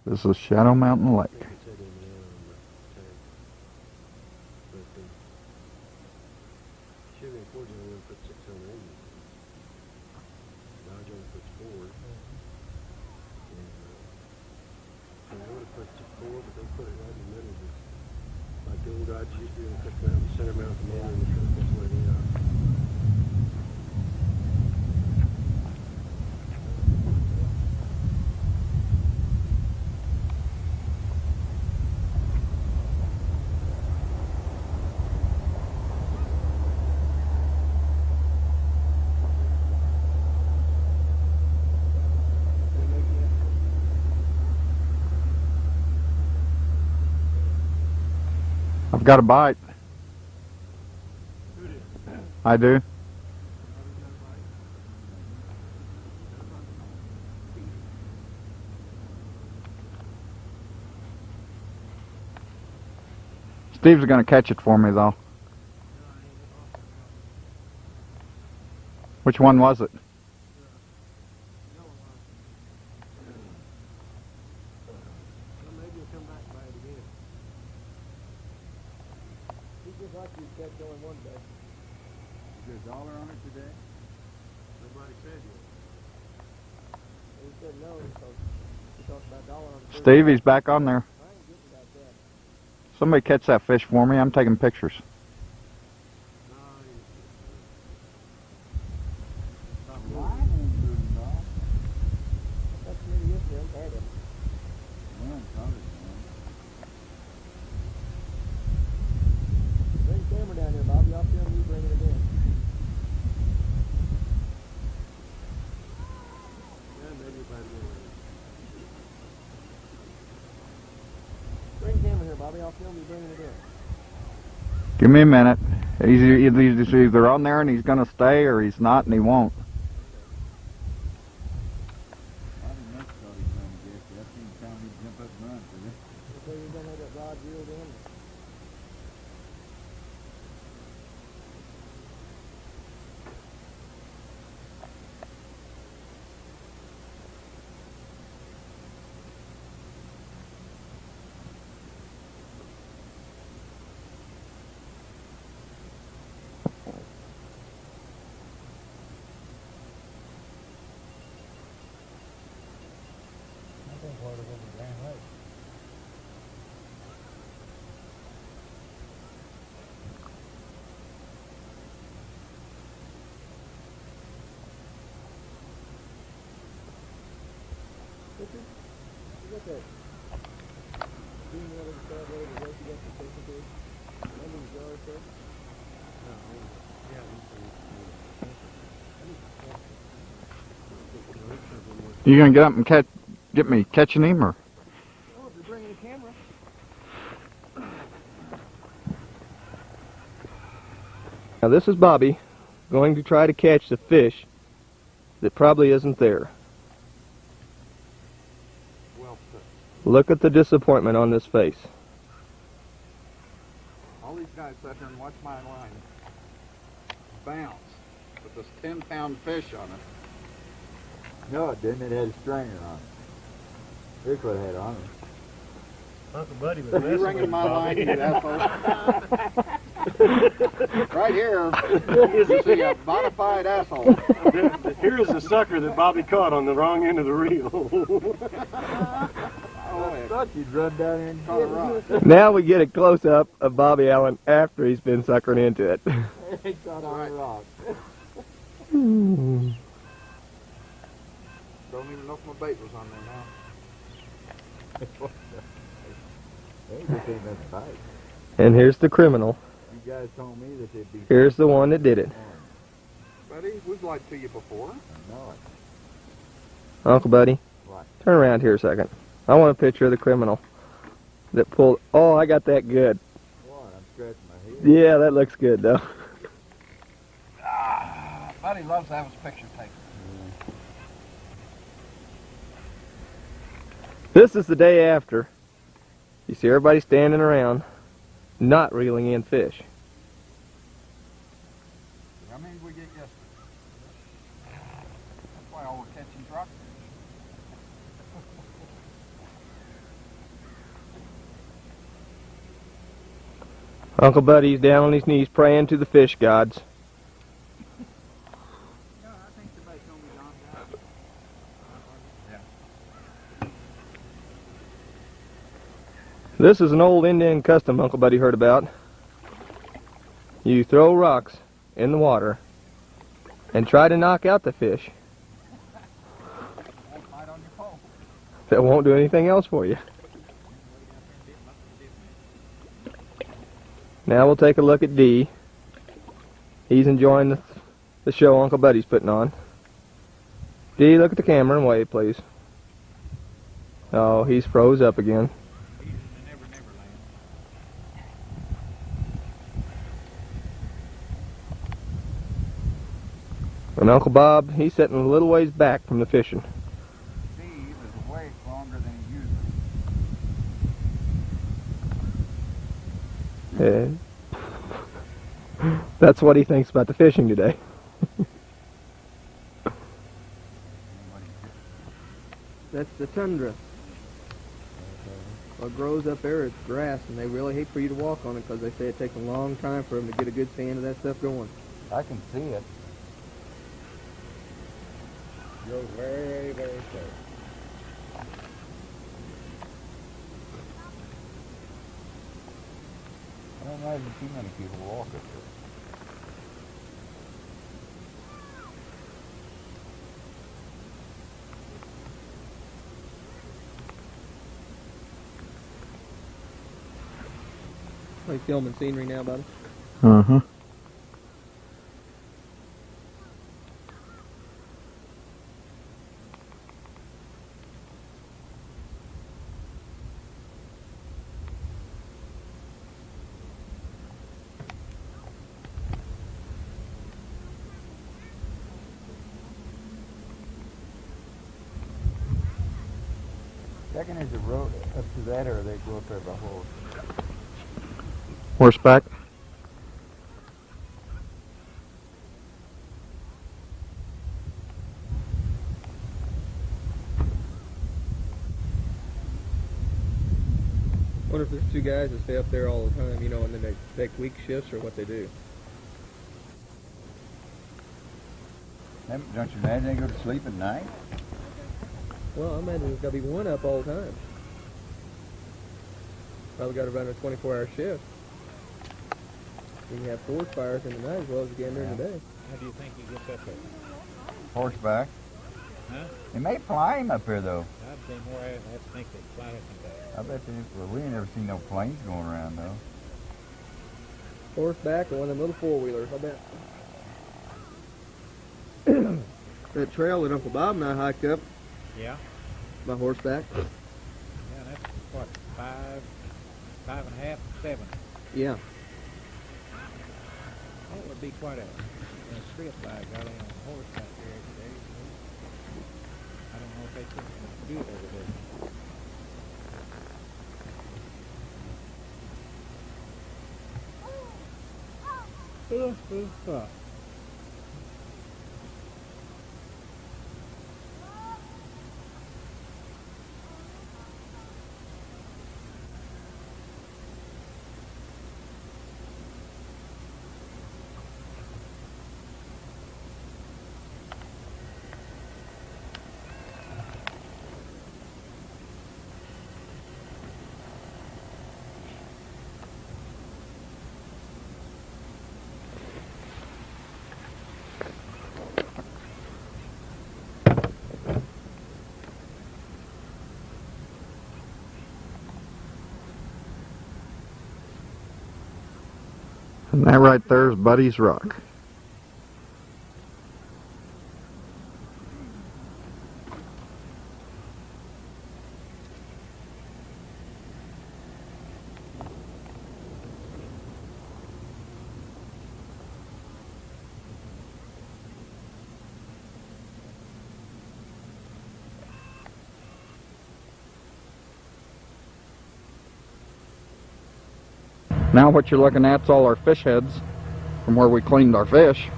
This is Shadow Mountain Lake. I've got a bite. I do. Steve's gonna catch it for me though. Which one was it? Stevie's back on there. Somebody catch that fish for me. I'm taking pictures. Bring the camera down here, Bobby. I'll film you bringing it in. Bring the camera here, Bobby. I'll film you bringing it in. Give me a minute. He's either on there and he's going to stay, or he's not and he won't. So you're going to have that rod reeled in? Richard, you got that being one of the side road and road you got the paper to? Under the jar, sir? You going to get up and get me catching him, or? Oh, if you're bringing a camera. Now this is Bobby going to try to catch the fish that probably isn't there. Look at the disappointment on this face. All these guys sat there and watched my line bounce with this 10-pound fish on it. No, it didn't. It had a strainer on it. Here's what it had on it. Uncle Buddy was Are you ringing my line, you asshole? Right here, you see a modified asshole. Here's the sucker that Bobby caught on the wrong end of the reel. I thought you'd run down there and get it. Now we get a close-up of Bobby Allen after he's been suckering into it. It caught on a rock. Don't even know if my bait was on there now. Hey, this ain't nothing bite. And here's the criminal. You guys told me that they'd be... Here's the one that did it. Buddy, we've lied to you before. I know it. Uncle Buddy, What? turn around here a second. I want a picture of the criminal that pulled... Oh, I got that good. What? I'm scratching my head. Yeah, that looks good, though. Buddy loves to have his picture taken. This is the day after. You see everybody standing around, not reeling in fish. How many did we get yesterday? That's why all we're catching is rockfish. Uncle Buddy's down on his knees praying to the fish gods. Yeah, I think the bait's gonna be gone down. This is an old Indian custom Uncle Buddy heard about. You throw rocks in the water and try to knock out the fish. Won't bite on your pole. That won't do anything else for you. Now we'll take a look at D. He's enjoying the show Uncle Buddy's putting on. D, look at the camera and wave, please. Oh, he's froze up again. He's in the Never Never Land. And Uncle Bob, he's sitting a little ways back from the fishing. Steve is way longer than he uses. That's what he thinks about the fishing today. That's the tundra. What grows up there is grass, and they really hate for you to walk on it because they say it takes a long time for them to get a good stand of that stuff going. I can see it. Goes very, very slow. I don't imagine too many people walk up there. Like filming scenery now, buddy. Uh-huh. Second is the road up to that, or they go up there by horse. Horseback. Wonder if there's two guys that stay up there all the time, you know, and then they take week shifts or what they do. Don't you imagine they go to sleep at night? Well, I imagine there's got to be one up all the time. Probably got to run a 24-hour shift. You can have forest fires in the night as well as you can during the day. How do you think he gets up there? Horseback. Huh? They may fly him up here, though. I'd say more. I think they fly it back. I bet they, well, we ain't never seen no planes going around, though. Horseback or one of them little four-wheelers, I bet. That trail that Uncle Bob and I hiked up Yeah. by horseback. Yeah, that's what, 5.5, 7. Yeah. That would be quite a strip by golly on horseback here every day. I don't know if they could do it over there. And that right there is Buddy's Rock. Now what you're looking at is all our fish heads from where we cleaned our fish.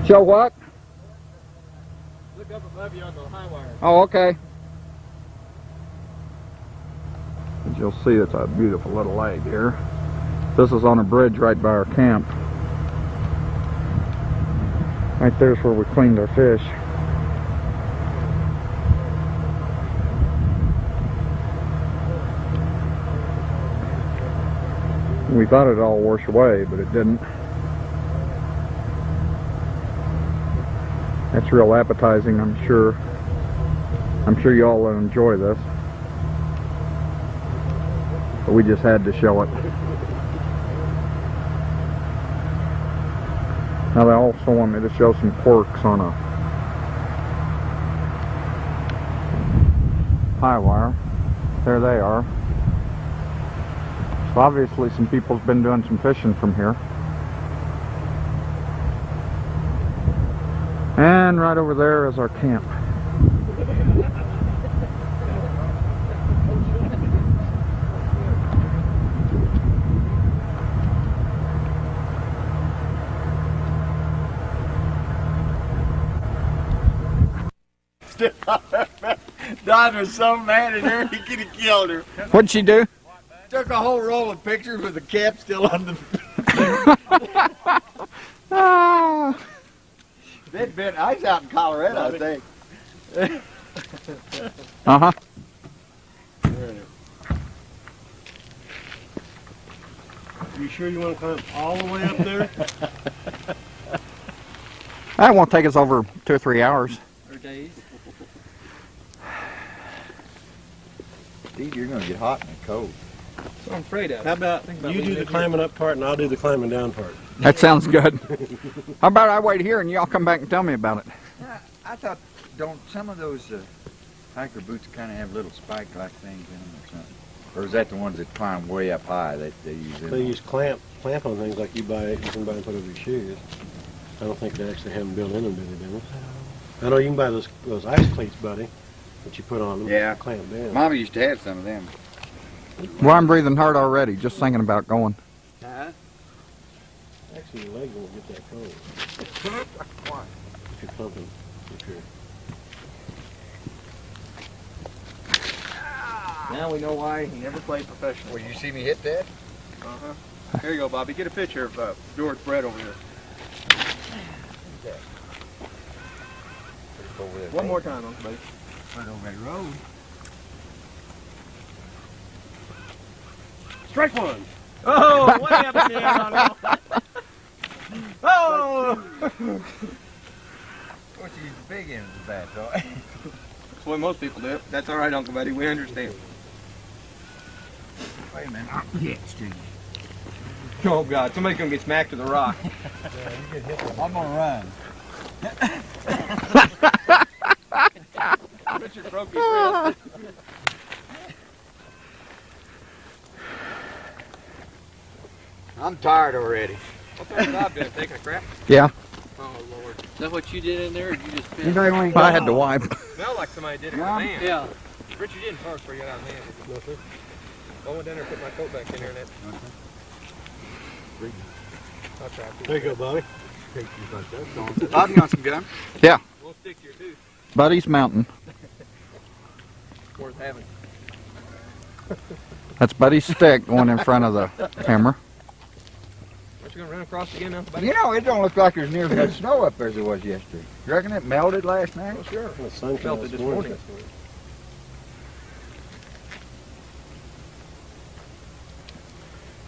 Show what? Look up above you on the high wire. Oh, okay. As you'll see, it's a beautiful little lake here. This is on a bridge right by our camp. Right there's where we cleaned our fish. We thought it'd all wash away, but it didn't. That's real appetizing, I'm sure. I'm sure you all will enjoy this. But we just had to show it. Now they also want me to show some quirks on a high wire. There they are. So obviously some people's been doing some fishing from here. And right over there is our camp. Don was so mad at her, he could have killed her. What'd she do? Took a whole roll of pictures with the cap still on the... Ah. They'd been, I was out in Colorado, I think. Uh-huh. You sure you want to climb all the way up there? That won't take us over 2 or 3 hours. Or days. Steve, you're going to get hot and cold. That's what I'm afraid of. How about you do the climbing up part and I'll do the climbing down part? That sounds good. How about I wait here and y'all come back and tell me about it? Yeah, I thought, don't some of those hiker boots kind of have little spike-like things in them or something? Or is that the ones that climb way up high that they use in They them? use clamp on things like you can buy and put over your shoes. I don't think they actually have them built in them, do they? I know you can buy those ice cleats, buddy, that you put on them. Yeah. Clamp down. Mama used to have some of them. Well, I'm breathing hard already, just thinking about going. Actually, your leg won't get that cold. If you're pumping, if you're... Now we know why he never played professionally. Well, you see me hit that? Uh-huh. Here you go, Bobby. Get a picture of George Brett over here. One more time, Uncle Buddy. Right over that road. Strike one! Oh, what happened there? Oh! What's the big end of the bat, though? That's the way most people do it. That's all right, Uncle Buddy. We understand. Wait a minute. Yeah, Steve. Oh, God. Somebody's going to get smacked to the rock. I'm gonna run. Richard broke his wrist. I'm tired already. What's that Bob doing? Taking a crap? Yeah. Oh, Lord. Is that what you did in there, or did you just spin? I had to wipe. Smelled like somebody did it with a man. Yeah. Richard didn't first before you got out of the man. No, sir. I went down there and put my coat back in there and that. I'll try to. There you go, Bobby. Bob, you want some gum? We'll stick to your tooth. Buddy's Mountain. Worth having. That's Buddy's stick going in front of the camera. Aren't you going to run across again, Uncle Buddy? You know, it don't look like there's near as much snow up there as there was yesterday. You reckon it melted last night? Oh, sure. The sun Felt it this morning.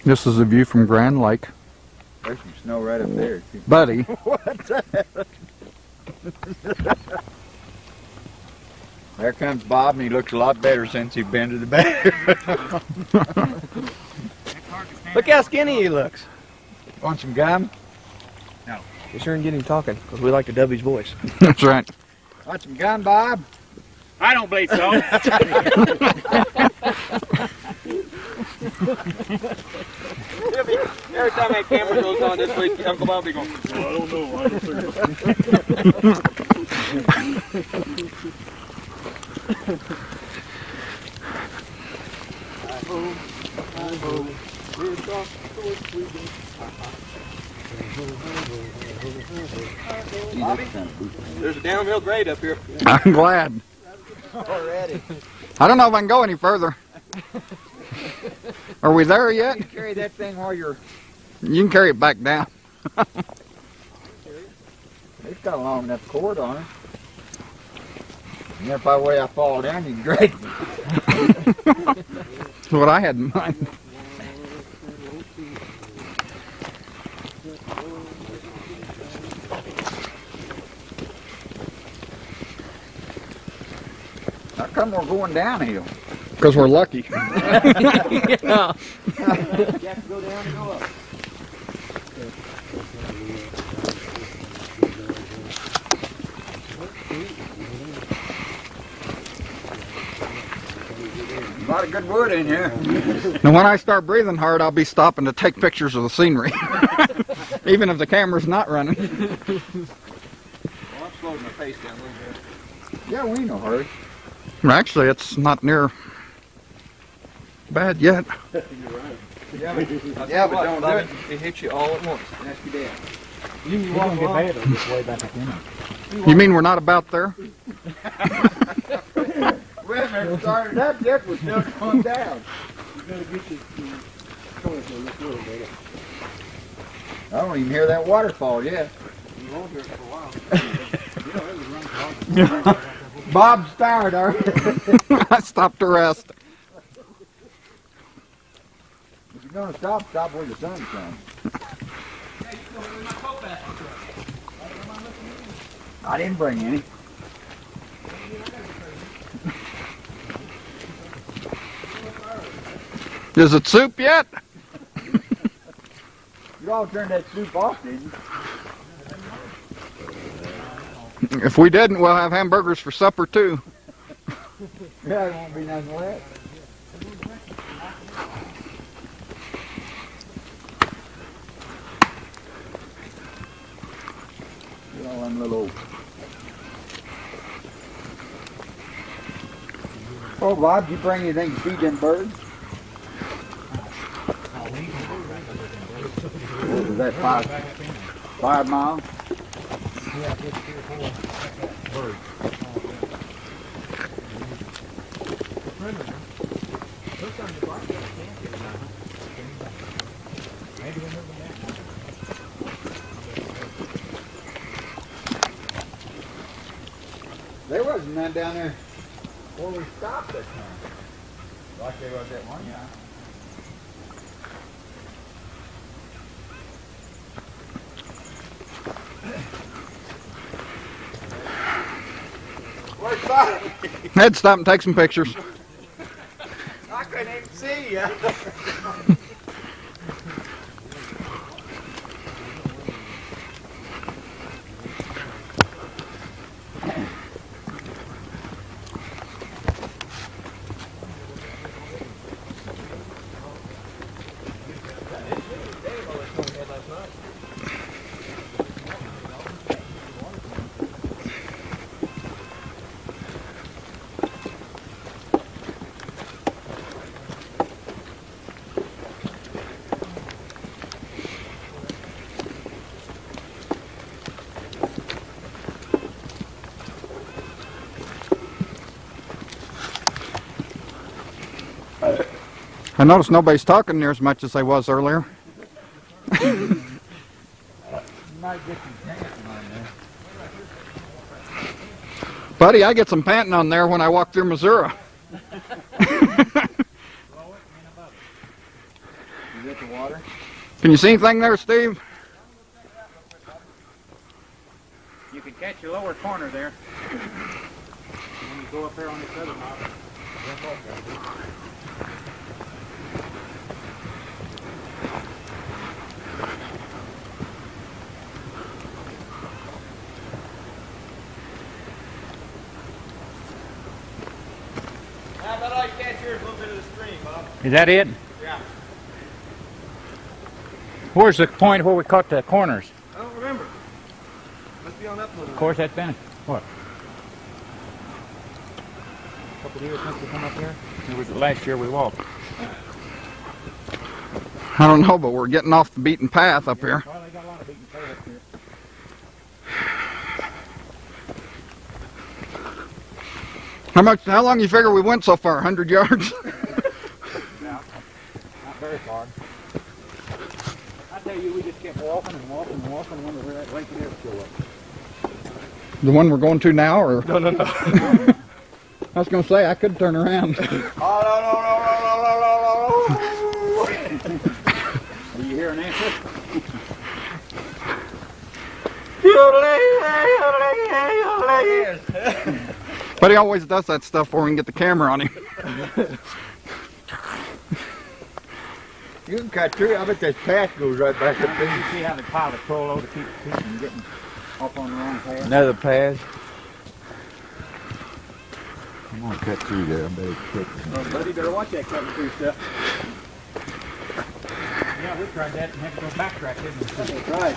This is a view from Grand Lake. There's some snow right up there. too. Buddy, There comes Bob, and he looks a lot better since he's been to the bath. Look how skinny he looks. Want some gum? Be sure and get him talking, because we like to dub his voice. that's right. Want some gum, Bob? I don't believe so. Every time that camera goes on this week, Uncle Bob be going, I don't know. I don't think Gee, that's kind of booty. There's a downhill grade up here. I'm glad. Already. I don't know if I can go any further. Are we there yet? You carry that thing while you're... You can carry it back down. It's got a long enough cord on it. And if by the way I fall down, you can drag me. That's what I had in mind. How come we're going downhill? Because we're lucky. Yeah. You have to go down and go up. A lot of good wood in here. And when I start breathing hard, I'll be stopping to take pictures of the scenery. Even if the camera's not running. Well, I'm slowing my pace down a little bit. Yeah, we ain't no hurry. Actually, it's not near bad yet. Yeah, but don't do it. It hits you all at once. Ask your dad. You won't get bad on this way back up in it. You mean we're not about there? We haven't started up yet, we're still going down. You gotta get your toilet on this little bit. I don't even hear that waterfall yet. You won't hear it for a while. You know, it was running. Bob's tired, are you? I stopped to rest. If you're gonna stop, stop where the sun's shining. I didn't bring any. Is it soup yet? You all turned that soup off, didn't you? If we didn't, we'll have hamburgers for supper too. Yeah, there won't be nothing left. Get all them little... Oh, Bob, did you bring anything to feed them birds? What was that, 5 miles? Yeah, it's 3 or 4 birds. Maybe we'll move them back. There wasn't none down there where we stopped that time. Like there was that one time. Where's Bobby? Ned, stop and take some pictures. I couldn't even see you. I noticed nobody's talking near as much as they was earlier. You might get some dancing on there. Buddy, I get some panting on there when I walk through Missouri. Is that the water? Can you see anything there, Steve? You can catch your lower corner there. When you go up there on this other knob, How about I catch here a little bit of the stream, Bob? Is that it? Yeah. Where's the point where we caught the corners? I don't remember. Must be on up a little. Of course, that's been what? A couple of years since we come up here. It was the last year we walked. I don't know, but we're getting off the beaten path up here. Well, they got a lot of beaten How long you figure we went so far? 100 yards? Not very far. I tell you, we just kept walking and walking and walking when we were at Lake Neverkill. The one we're going to now, or? No. I was going to say, I could turn around. Are you hearing answer? But he always does that stuff before we can get the camera on him. You can cut through. I bet that path goes right back up You there. see how the pilot pull over to keep people from getting off on the wrong path? Another path. I'm gonna cut through there. I better quick. Oh, buddy, better watch that cutting through stuff. Yeah, we tried that and had to go backtrack, didn't we? That's right.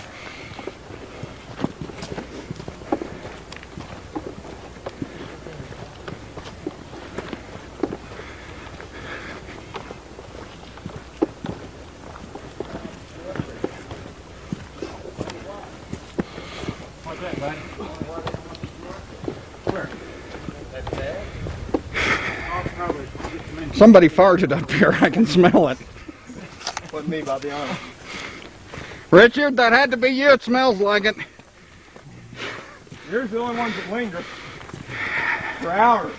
What's that, buddy? Where? That bag? Oh, probably just a minute. Somebody farted up here. I can smell it. Wasn't me, Bobby, on. Richard, that had to be you. It smells like it. You're the only ones that linger for hours.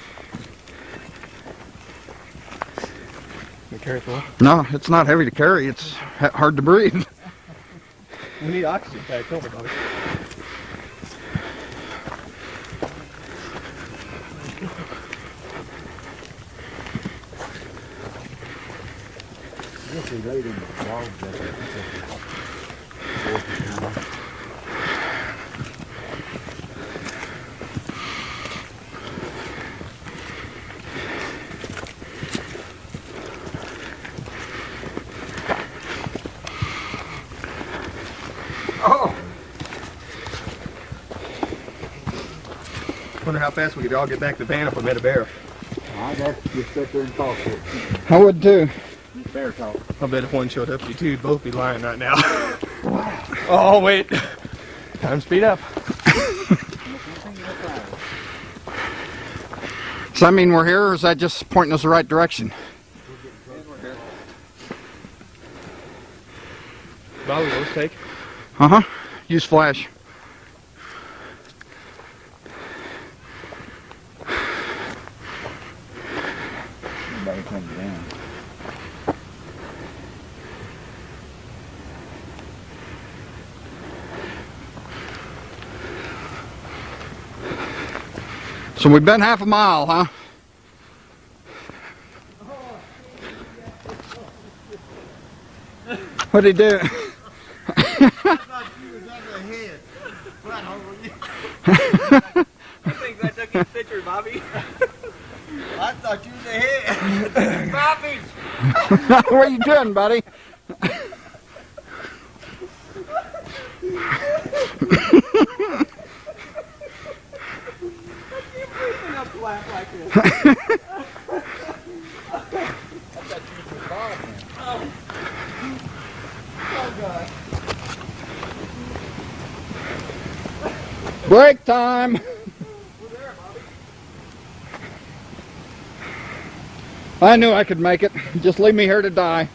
Be careful. No, it's not heavy to carry. It's hard to breathe. We need oxygen tank, don't we, Bobby? Wonder how fast we could all get back to the van if we met a bear. I'd have to just sit there and talk to it. I would too. Bear talk. I bet if one showed up, you two would both be lying right now. Oh, wait. Time to speed up. Does that mean we're here, or is that just pointing us the right direction? Bobby, let's take. Uh-huh. Use flash. Everybody comes down. So we've been half a mile, huh? What'd he do? I think I took your picture, Bobby. I thought you was ahead. Bobby! What are you doing, buddy? Break time. I knew I could make it. Just leave me here to die.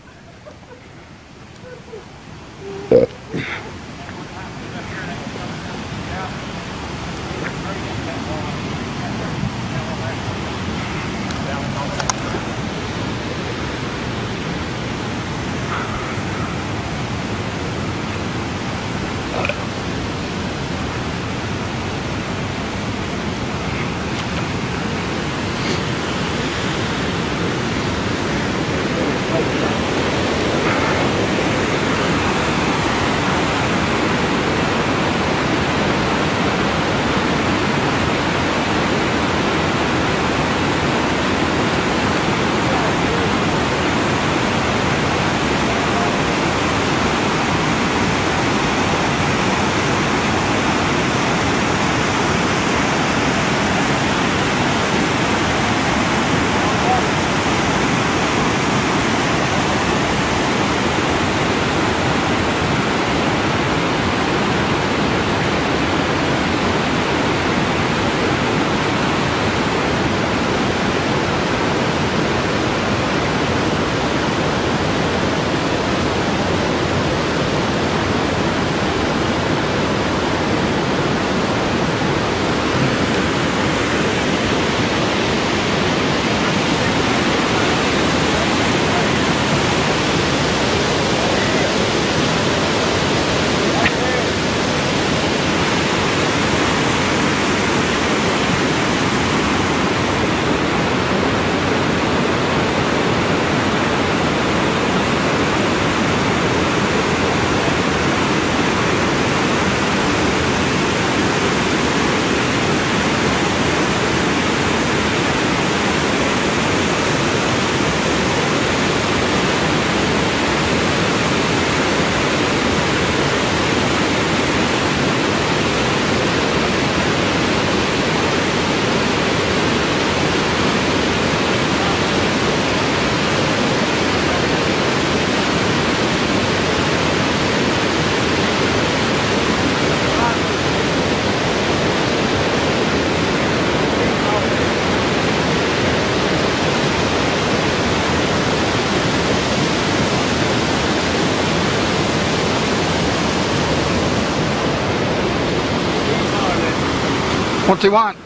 What's he want?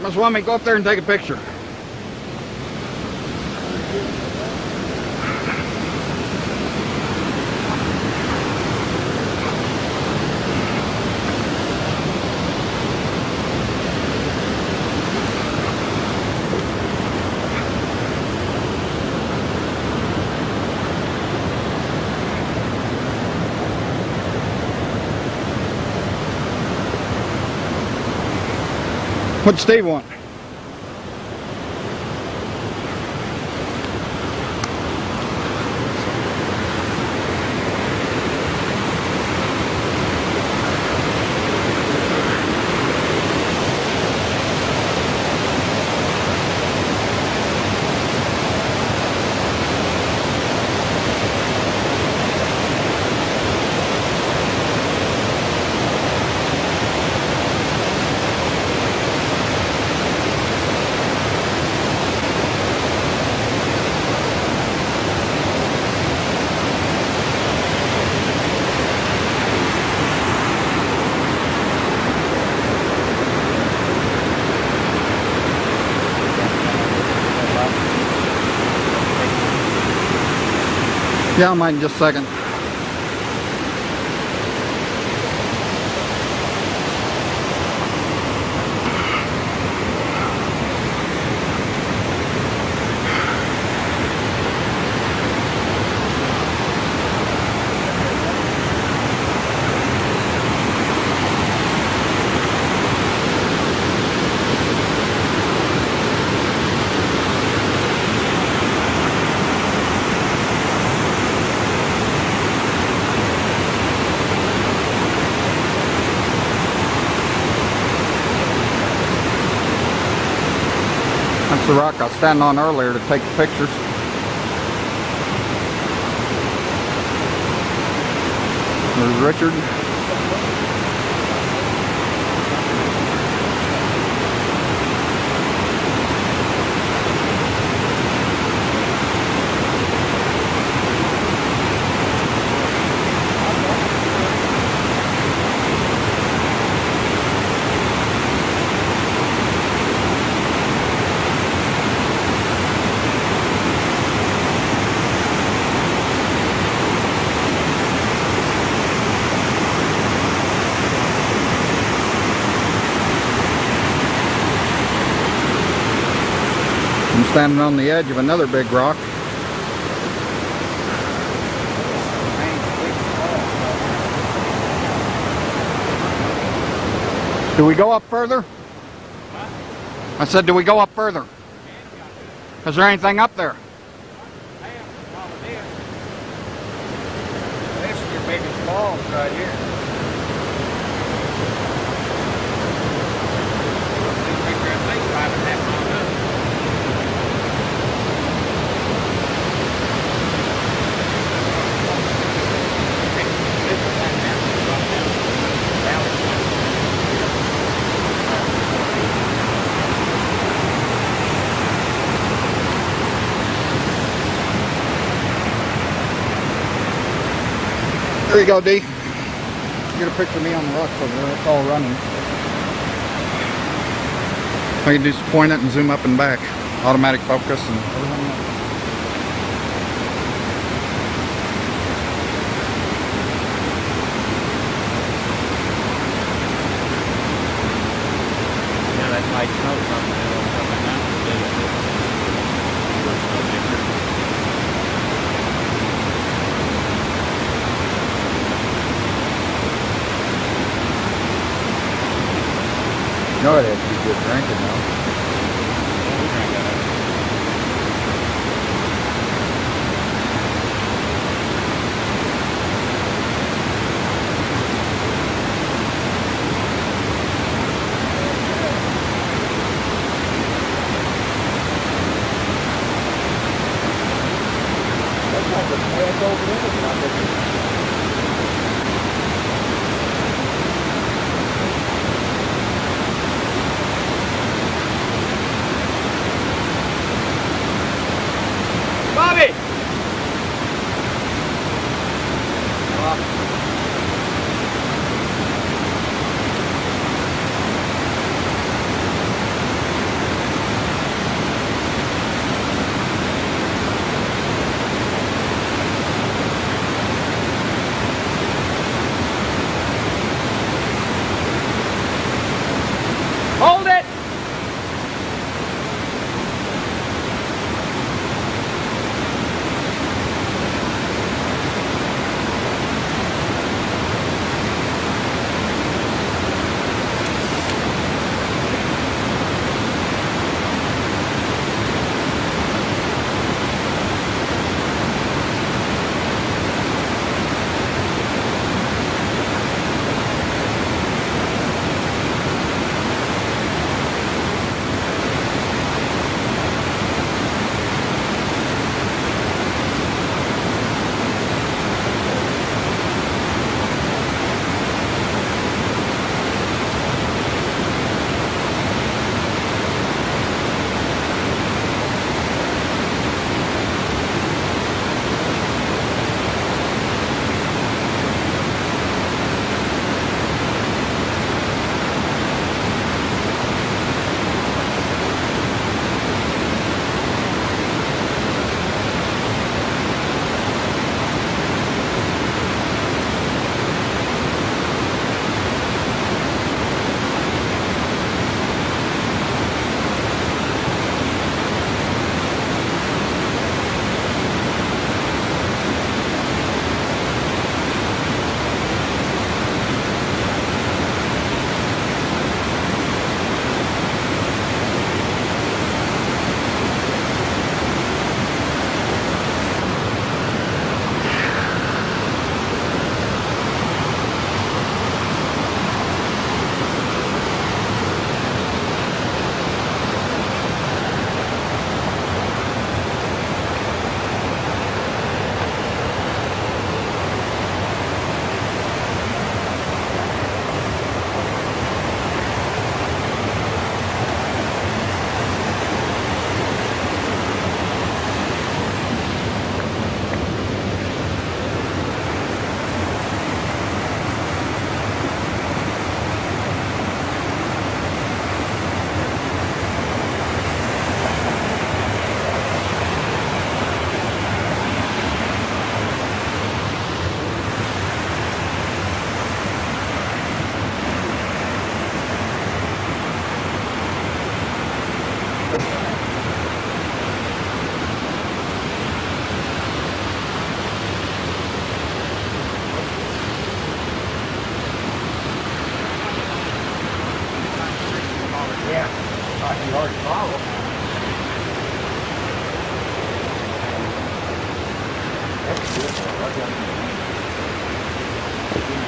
Miss Wummy, go up there and take a picture. What'd Steve want? Yeah, I might in just a second. That's the rock I was standing on earlier to take the pictures. There's Richard. I'm standing on the edge of another big rock. Do we go up further? I said, do we go up further? Is there anything up there? This is your biggest falls right here. This picture at least 5.5 miles up. There you go, D. Get a picture of me on the rocks over there. It's all running. I can just point it and zoom up and back. Automatic focus and everything else. Yeah, that's like snow coming in on something now. You know it has to be good drinking though.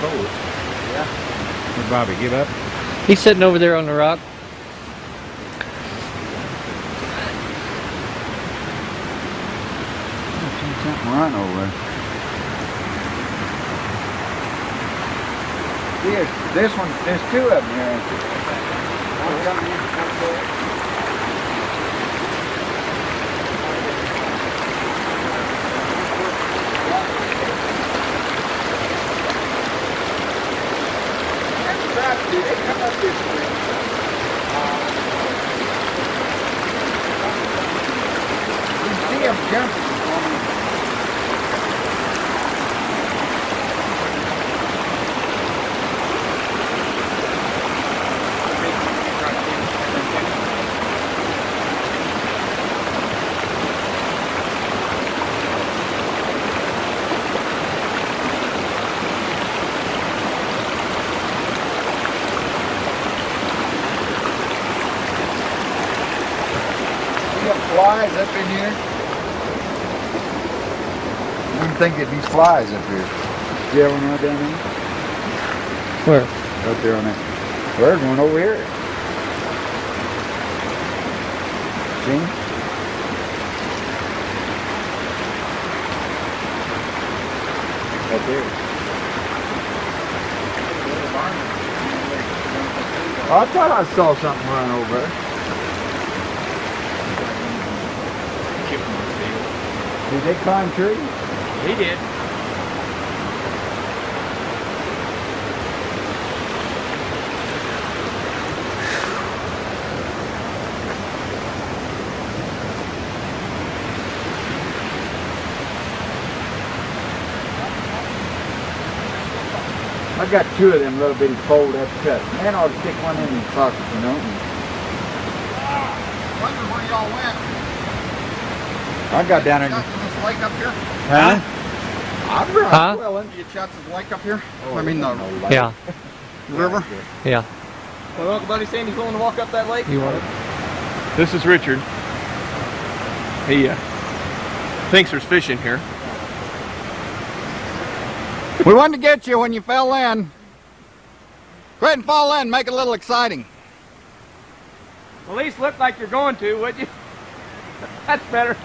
cold. Did Bobby give up? He's sitting over there on the rock. Something running over there. Yes, this one, there's two of them here, ain't there? One coming in, one going. They come up this way. You see them jumping on me. Flies up in here. Wouldn't think it'd be flies up here. You ever know down there? Where? Up there on that. There's one over here. See? Up there. I thought I saw something run over there. Did they climb trees? He did. I got two of them little bitty fold up cuts. Man, I ought to stick one in your pocket, you know. Wonder where y'all went. I got down there. Got to this lake up here? Huh? Huh? Well, You Chutz's lake up here? oh, I mean, the Yeah. river? Yeah. Well, Uncle Buddy Sandy's willing to walk up that lake. You want it? This is Richard. He thinks there's fish in here. We wanted to get you when you fell in. Go ahead and fall in, make it a little exciting. At least look like you're going to, would you? That's better.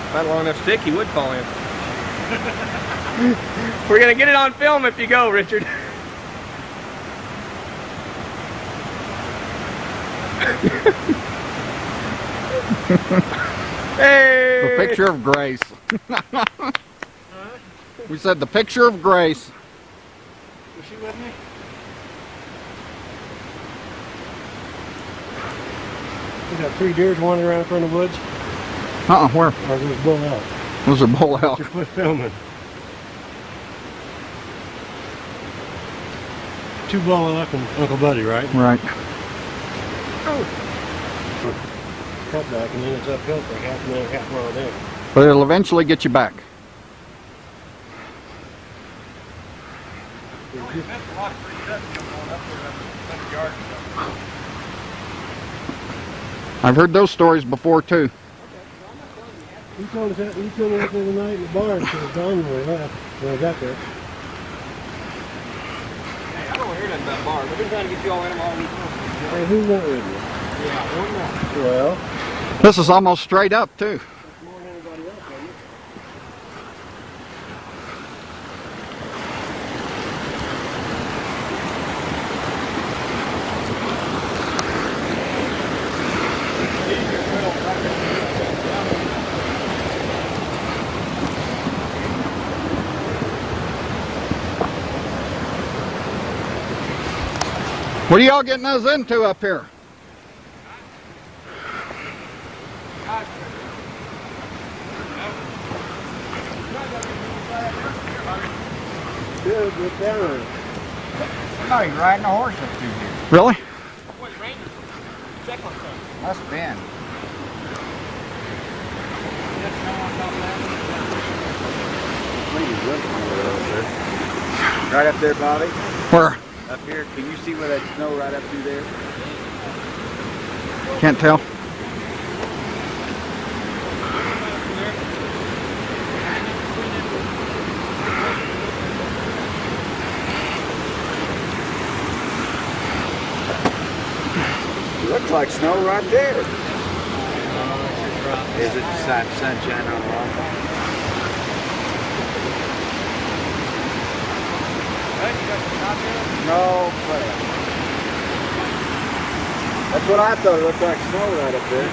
If I had a long enough stick, he would fall in. We're gonna get it on film if you go, Richard. Hey! The picture of grace. We said the picture of grace. Was she with me? We got 3 deers wandering around in front of the woods. Where? Or those bull elk. Those are bull elk. Just quit filming. 2 bull elk and Uncle Buddy, right? Right. Cut back and then it's uphill for half a mile there. But it'll eventually get you back. I've heard those stories before too. He told us that. He told me that the other night in the barn because Don when we left when I got there. Hey, I don't want to hear nothing about bars. I've been trying to get you all in them all week long. Hey, who went with you? Yeah, one more. Well, This is almost straight up too. more than anybody else, wasn't it? What are y'all getting us into up here? Good, get down. No, you're riding a horse up through here. Really? Boy, Rangers. Check on something. Must have been. Right up there, Bobby. Where? Up here. Can you see where that snow right up through there? Can't tell. like snow right there. Is it sunshine on rock? No, but that's what I thought. It looked like snow right up there.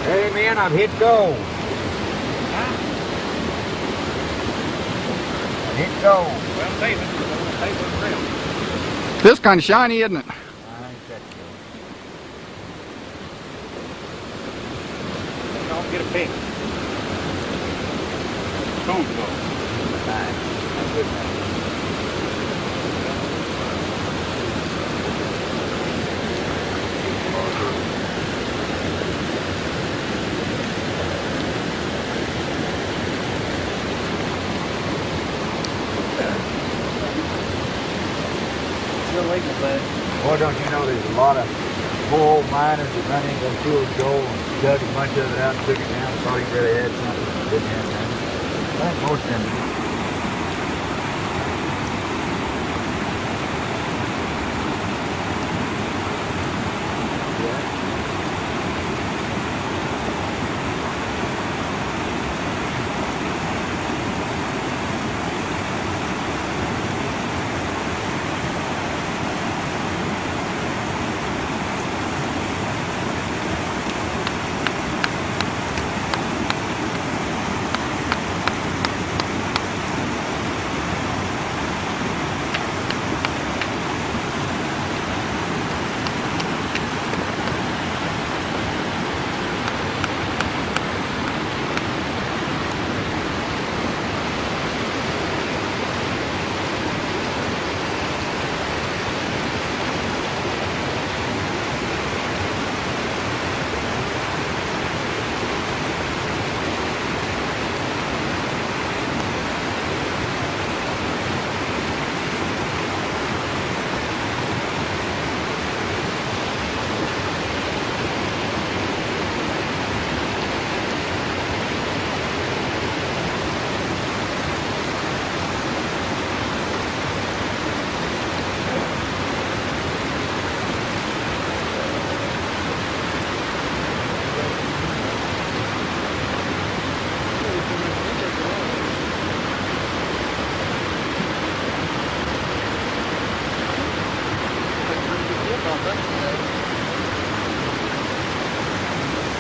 Hey man, I've hit go. I've hit go. Well, David, real. This kind of shiny, isn't it? Don't get a pick. Don't go. Boy, don't you know there's a lot of poor old miners that run into them fields of gold and dug a bunch of it out and took it down, thought he really had something, didn't have nothing. I think most of them do.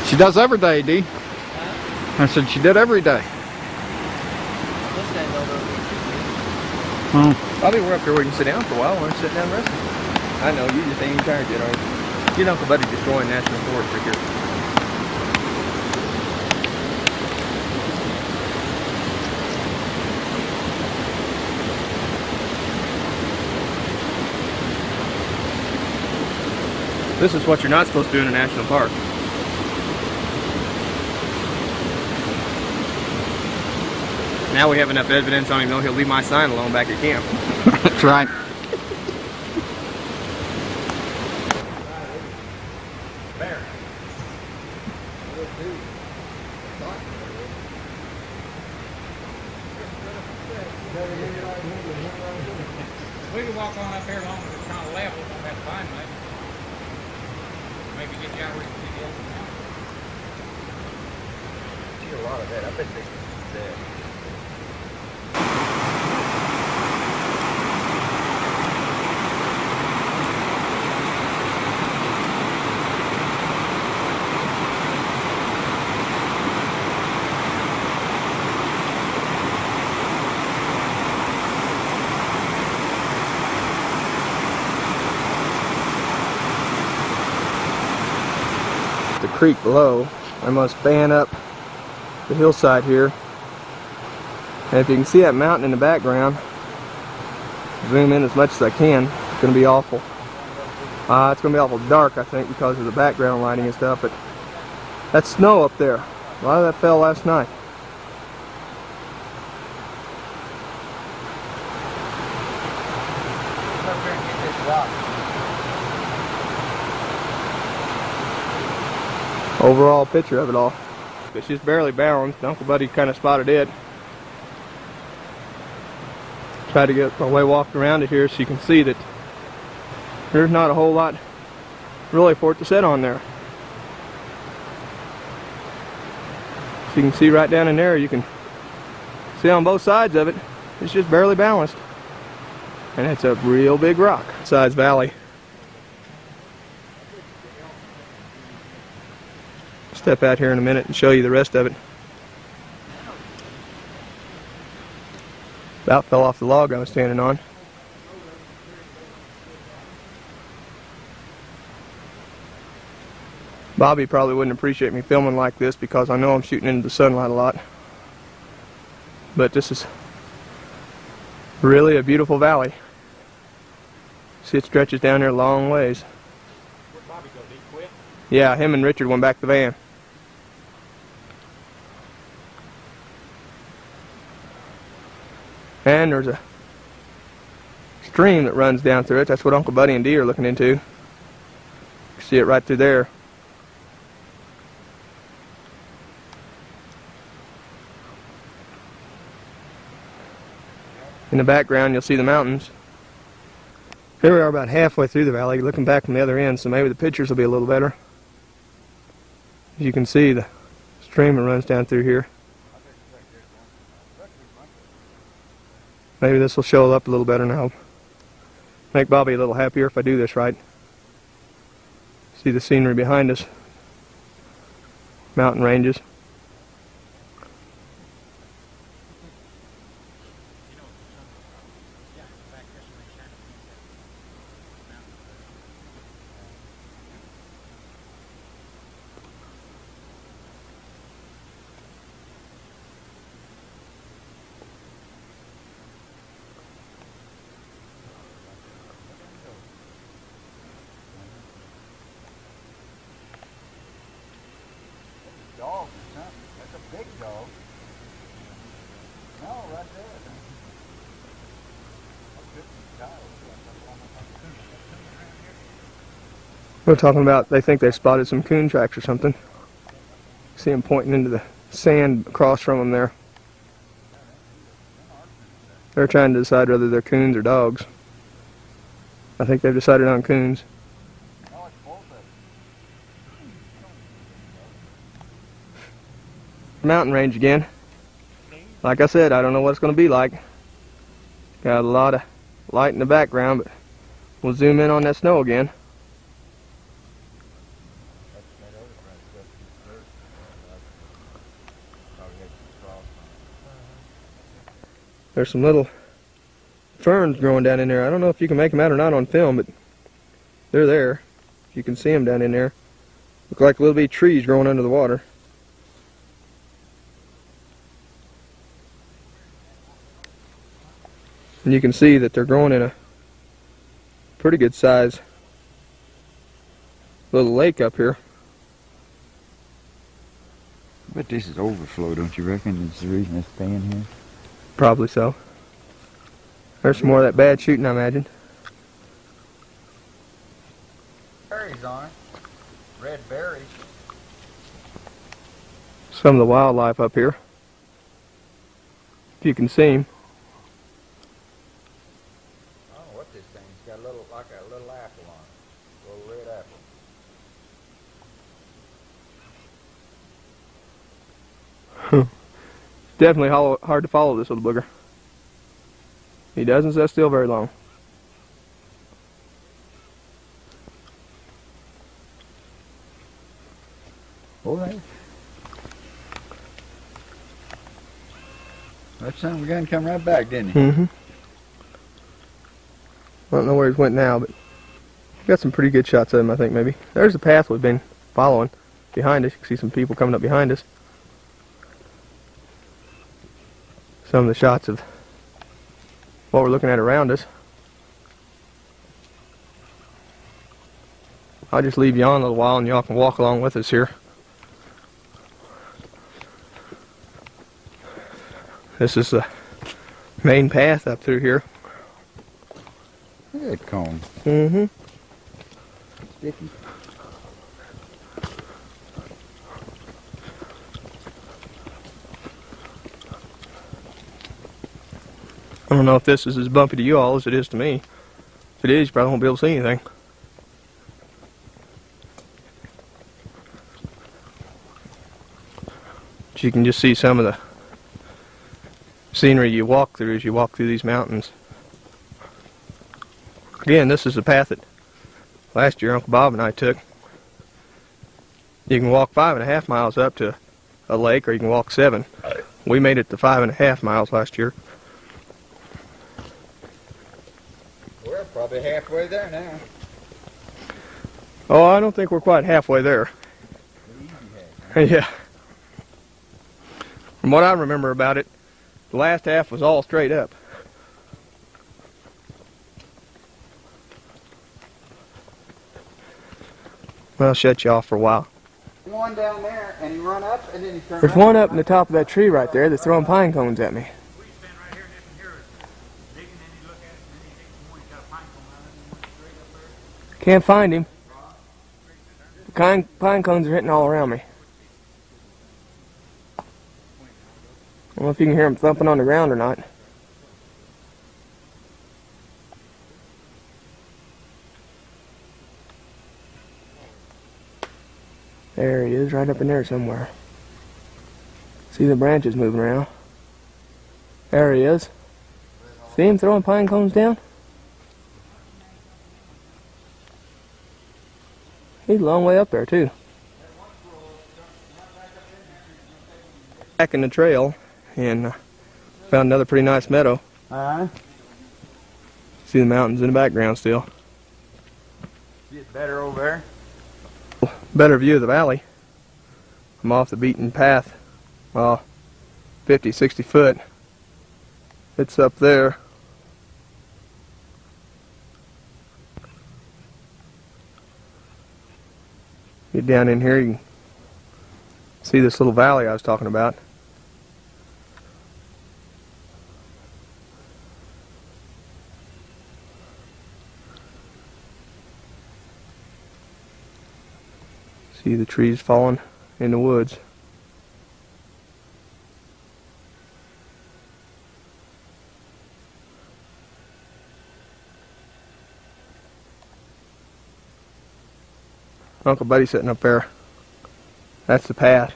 She does every day, D. I said she did every day. Bobby, we're up here where you can sit down for a while. We're sitting down resting. I know, you just ain't tired yet, are you? You and Uncle Buddy destroying National Forest for here. This is what you're not supposed to do in a national park. Now we have enough evidence on him, though, he'll leave my sign alone back at camp. That's right. We can walk on up here long as it's kind of level on that vine, maybe get you out where you can see the open mountain. See a lot of that. I bet they there. The creek below. I must span up the hillside here, and if you can see that mountain in the background, zoom in as much as I can. It's going to be awful. It's going to be awful dark, I think, because of the background lighting and stuff, but that's snow up there. A lot of that fell last night. Come up here and get this rock. overall picture of it all. It's just barely balanced. Uncle Buddy kind of spotted it. Tried to get my way walked around it here so you can see that there's not a whole lot really for it to set on there. So you can see right down in there, you can see on both sides of it, it's just barely balanced. And it's a real big rock. Sides valley. Step out here in a minute and show you the rest of it. About fell off the log I was standing on. Bobby probably wouldn't appreciate me filming like this because I know I'm shooting into the sunlight a lot. But this is really a beautiful valley. See, it stretches down there a long ways. Where'd Bobby go? Did he quit? Yeah, him and Richard went back to the van. And there's a stream that runs down through it. That's what Uncle Buddy and Dee are looking into. You can see it right through there. In the background, you'll see the mountains. Here we are about halfway through the valley, looking back from the other end, so maybe the pictures will be a little better. As you can see, the stream that runs down through here. Maybe this will show up a little better now. Make Bobby a little happier if I do this right. See the scenery behind us. Mountain ranges. Dog or something. That's a big dog. No, right there. We're talking about, they think they spotted some coon tracks or something. See them pointing into the sand across from them there. They're trying to decide whether they're coons or dogs. I think they've decided on coons. Mountain range again. Like I said, I don't know what it's going to be like. Got a lot of light in the background, but we'll zoom in on that snow again. There's some little ferns growing down in there. I don't know if you can make them out or not on film, but they're there. You can see them down in there. Look like little bitty trees growing under the water. And you can see that they're growing in a pretty good size little lake up here. But this is overflow, don't you reckon? It's the reason it's staying here. Probably so. There's some more of that bad shooting, I imagine. Berries on it. Red berries. Some of the wildlife up here. If you can see them. I don't know what this thing's got. Like a little apple on it. A little red apple. Definitely hard to follow this little booger. He doesn't sit still very long. All right. That son of a gun come right back, didn't he? Mm-hmm. I don't know where he went now, but got some pretty good shots of him, I think, maybe. There's the path we've been following behind us. You can see some people coming up behind us. Some of the shots of what we're looking at around us. I'll just leave you on a little while and y'all can walk along with us here. This is the main path up through here. Look at that cone. Mm-hmm. Sticky. I don't know if this is as bumpy to you all as it is to me. If it is, you probably won't be able to see anything. But you can just see some of the scenery you walk through as you walk through these mountains. Again, this is the path that last year Uncle Bob and I took. You can walk 5.5 miles up to a lake, or you can walk 7. We made it to 5.5 miles last year. We're probably halfway there now. Oh, I don't think we're quite halfway there. Yeah. From what I remember about it, the last half was all straight up. Well, I'll shut you off for a while. One down there, and he run up, and then he turned. There's one up in the top of that tree right there that's throwing pine cones at me. We stand right here, and this here is digging, and you look at it, and then you take the one, you got a pine cone out, and you went straight up there. Can't find him. The pine cones are hitting all around me. I don't know if you can hear them thumping on the ground or not. There he is, right up in there somewhere. See the branches moving around. There he is. See him throwing pine cones down? He's a long way up there too. Back in the trail and found another pretty nice meadow. See the mountains in the background still. See it better over there. Better view of the valley. I'm off the beaten path. Well, 50, 60 foot. It's up there. Get down in here, you can see this little valley I was talking about. See the trees falling in the woods. Uncle Buddy sitting up there. That's the path.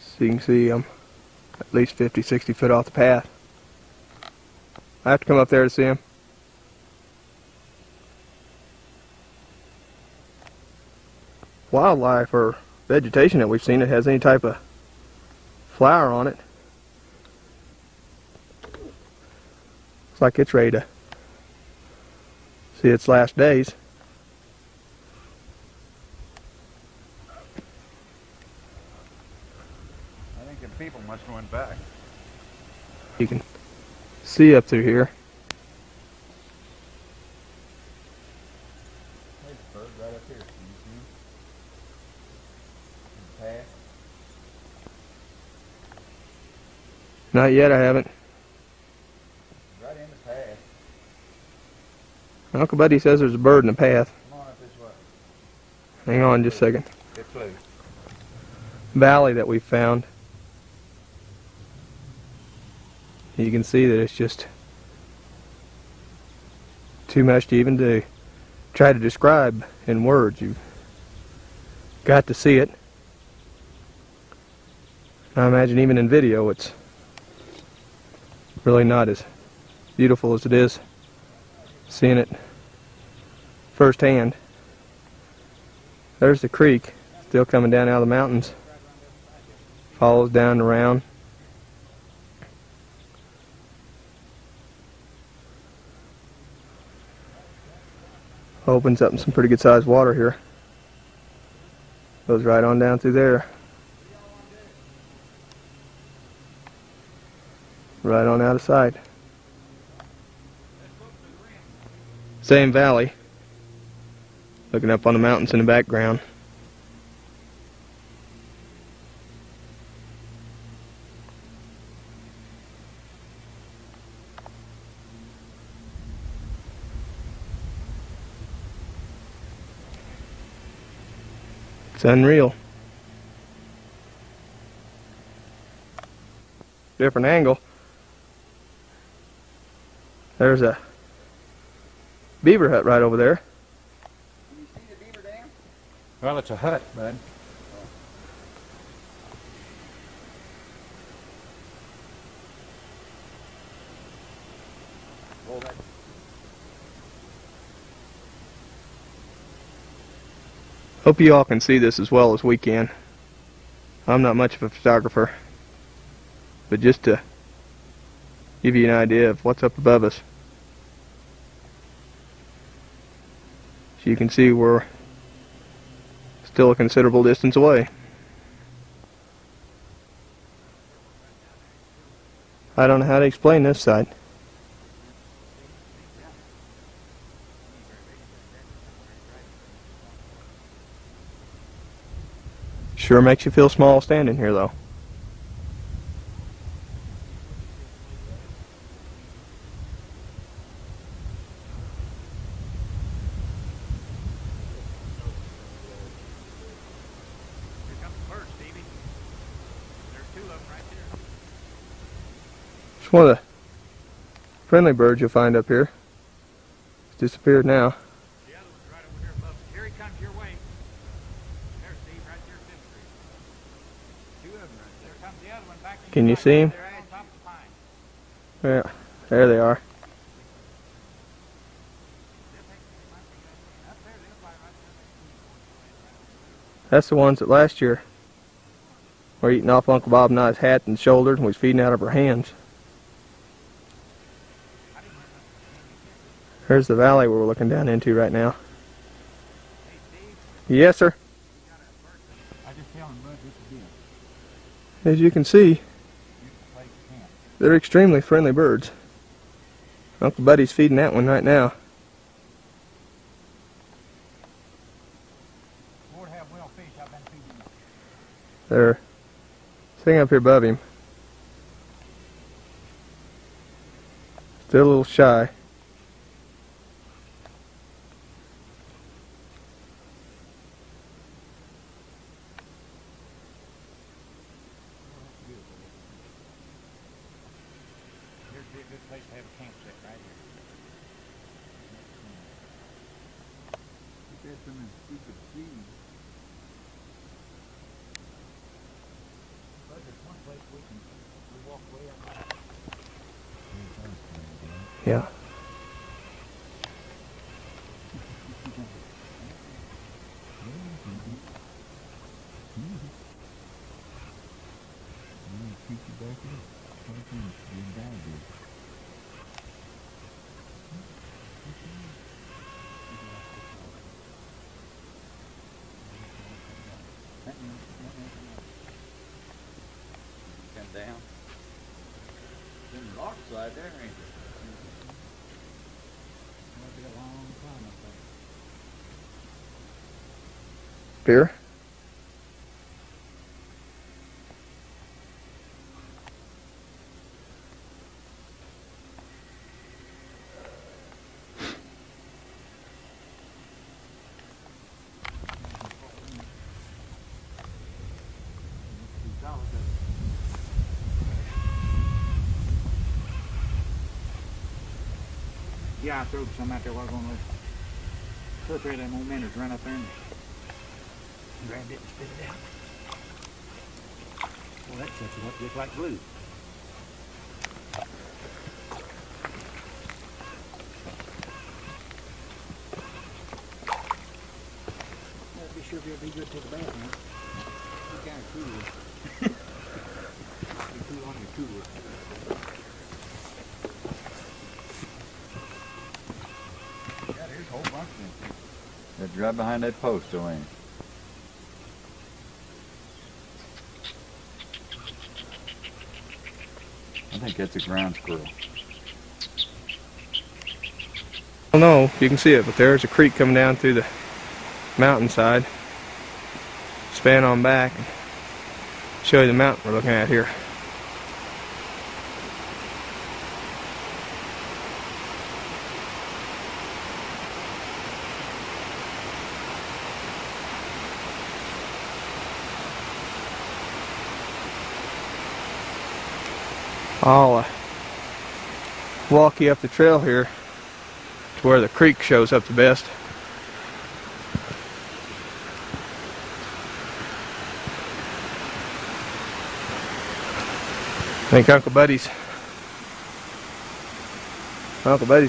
So you can see I'm at least 50, 60 foot off the path. I have to come up there to see him. Wildlife or vegetation that we've seen that has any type of flower on it. Looks like it's ready to see its last days. I think the people must have went back. You can see up through here. There's a bird right up here. Can you see him? In the path. Not yet, I haven't. Right in the path. Uncle Buddy says there's a bird in the path. Come on up this way. Hang on just a second. Get close. Valley that we found. You can see that it's just too much to even do. Try to describe in words. You've got to see it. I imagine even in video it's really not as beautiful as it is seeing it firsthand. There's the creek still coming down out of the mountains. Follows down and around. Opens up in some pretty good sized water here. Goes right on down through there. Right on out of sight. Same valley. Looking up on the mountains in the background. It's unreal. Different angle. There's a beaver hut right over there. Can you see the beaver dam? Well, it's a hut, bud. Roll that. Hope you all can see this as well as we can. I'm not much of a photographer, but just to give you an idea of what's up above us. So you can see we're still a considerable distance away. I don't know how to explain this side. Sure makes you feel small standing here, though. Here comes the bird, Stevie. There's two of them right there. It's one of the friendly birds you'll find up here. It's disappeared now. The other one's right over here above. Here he comes your way. There's Steve, right there, 5th Street. Two of them right there. There comes the other one back. Can you see him? They're on top of the pine. Yeah, there they are. Up there, they'll fly right there. That's the ones that last year were eating off Uncle Bob and I's hat and shoulder and was feeding out of her hands. There's the valley we're looking down into right now. Yes, sir. I just tell him, bud, this is it. As you can see, You can play camp. they're extremely friendly birds. Uncle Buddy's feeding that one right now. Lord have well fish, I've been feeding them. They're sitting up here above him. Still a little shy. Here'd be a good place to have a campsite right here. There's some stupid seeds. But there's one place we walk way up. Yeah. Come down. Then the rock side there, ain't it? Might be a long time up there. Beer? Yeah, I threw some out there while I was going to two or three of them old minnows run up there and grabbed it and spit it out. Well, that sets it up just like glue. That'd be sure it'll be good to the bathroom. Be kind of cool. Be cool on your cooler. Yeah, there's a whole bunch of them. That's right behind that post, though, ain't it? I think that's a ground squirrel. I don't know if you can see it, but there's a creek coming down through the mountainside. Span on back and show you the mountain we're looking at here. I'll walk you up the trail here to where the creek shows up the best. I think Uncle Buddy's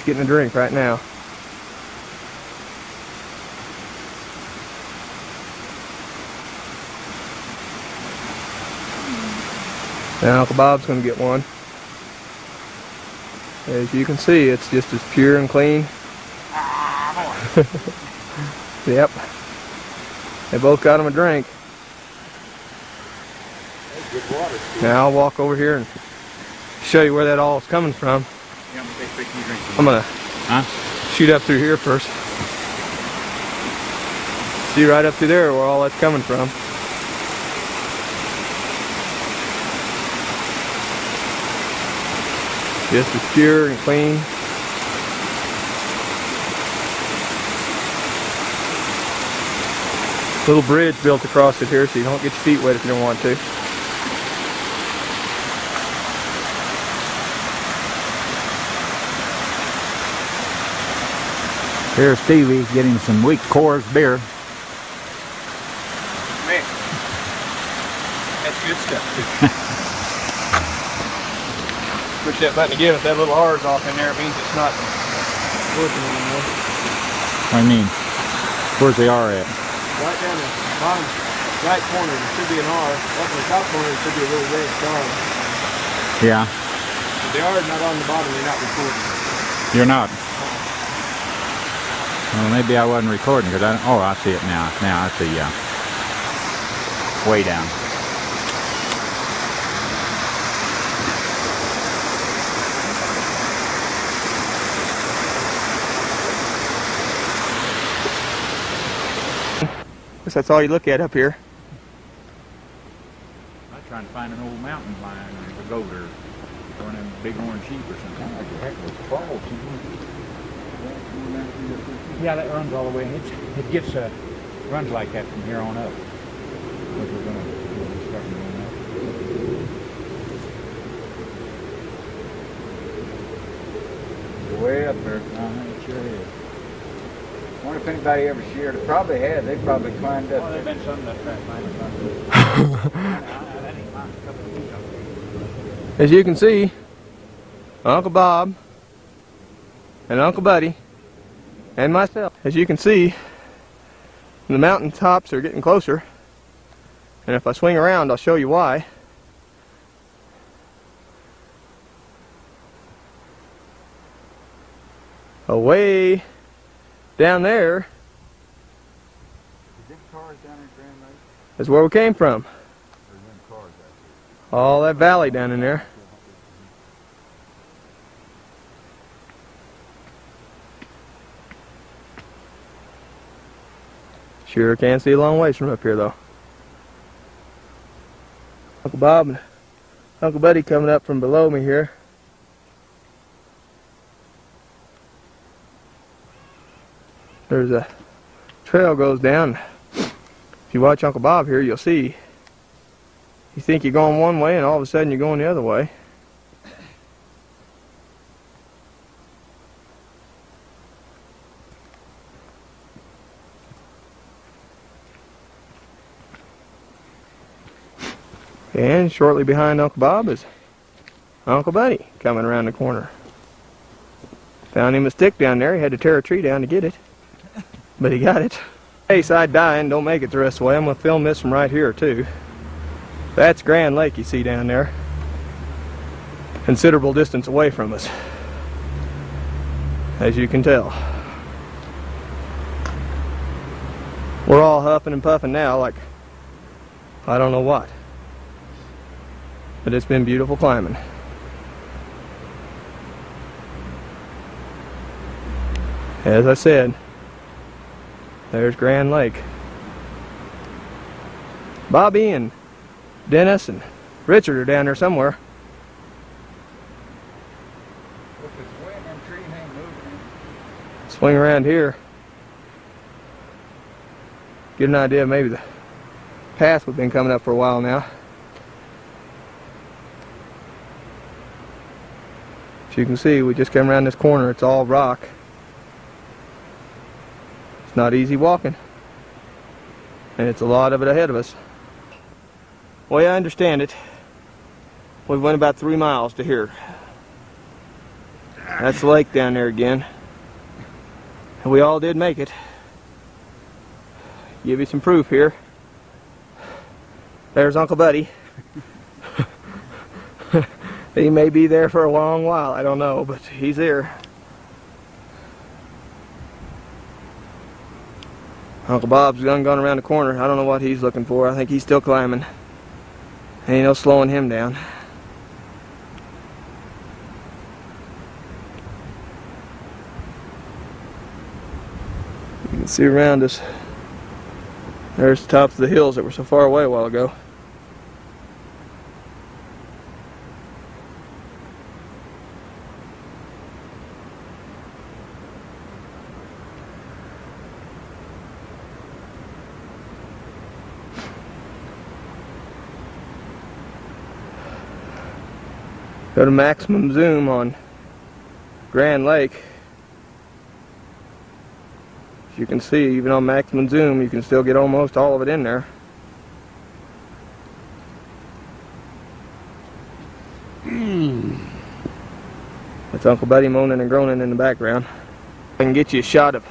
getting a drink right now. Now Uncle Bob's going to get one. As you can see, it's just as pure and clean. Yep. They both got him a drink. Good water. Now I'll walk over here and show you where that all is coming from. Yeah, I'm gonna take a picture of your drink. I'm going to Huh? shoot up through here first. See right up through there where all that's coming from. Just as pure and clean. Little bridge built across it here so you don't get your feet wet if you don't want to. Here's Stevie getting some weak Coors beer. Man, that's good stuff. Push that button again. If that little R is off in there, it means it's not working anymore. What do you mean? Where's the R at? Right down the bottom right corner, there should be an R. Up in the top corner, there should be a little red star. Yeah, If the R is not on the bottom, you're not recording. you're not. Well, maybe I wasn't recording because oh, I see it now. Now I see, yeah. Way down. Guess that's all you look at up here. I'm trying to find an old mountain lion or a goat or one of them big orange sheep or something. Yeah, that runs all the way. It gets runs like that from here on up. But we're gonna start doing that. Way up there. It sure is. I wonder if anybody ever shared it. Probably has. They probably climbed up. Well, there's been some that tried As you can see, Uncle Bob and Uncle Buddy and myself. As you can see, the mountain tops are getting closer. And if I swing around, I'll show you why. Away down there is where we came from. All that valley down in there. Sure can see a long ways from up here though. Uncle Bob and Uncle Buddy coming up from below me here. There's a trail goes down. If you watch Uncle Bob here, you'll see. You think you're going one way and all of a sudden you're going the other way. And shortly behind Uncle Bob is Uncle Buddy coming around the corner. Found him a stick down there. He had to tear a tree down to get it. But he got it. In case I die and don't make it the rest of the way, I'm going to film this from right here too. That's Grand Lake you see down there. Considerable distance away from us, as you can tell. We're all huffing and puffing now like I don't know what. But it's been beautiful climbing. As I said, there's Grand Lake. Bobby and Dennis and Richard are down there somewhere. Swing around here. Get an idea of maybe the path we've been coming up for a while now. As you can see, we just came around this corner. It's all rock. It's not easy walking. And it's a lot of it ahead of us. The way I understand it, we went about 3 miles to here. That's the lake down there again. And we all did make it. Give you some proof here. There's Uncle Buddy. He may be there for a long while, I don't know, but he's there. Uncle Bob's gone around the corner. I don't know what he's looking for. I think he's still climbing. Ain't no slowing him down. You can see around us. There's the tops of the hills that were so far away a while ago. Go to maximum zoom on Grand Lake. As you can see, even on maximum zoom, you can still get almost all of it in there. That's Uncle Buddy moaning and groaning in the background. I can get you a shot of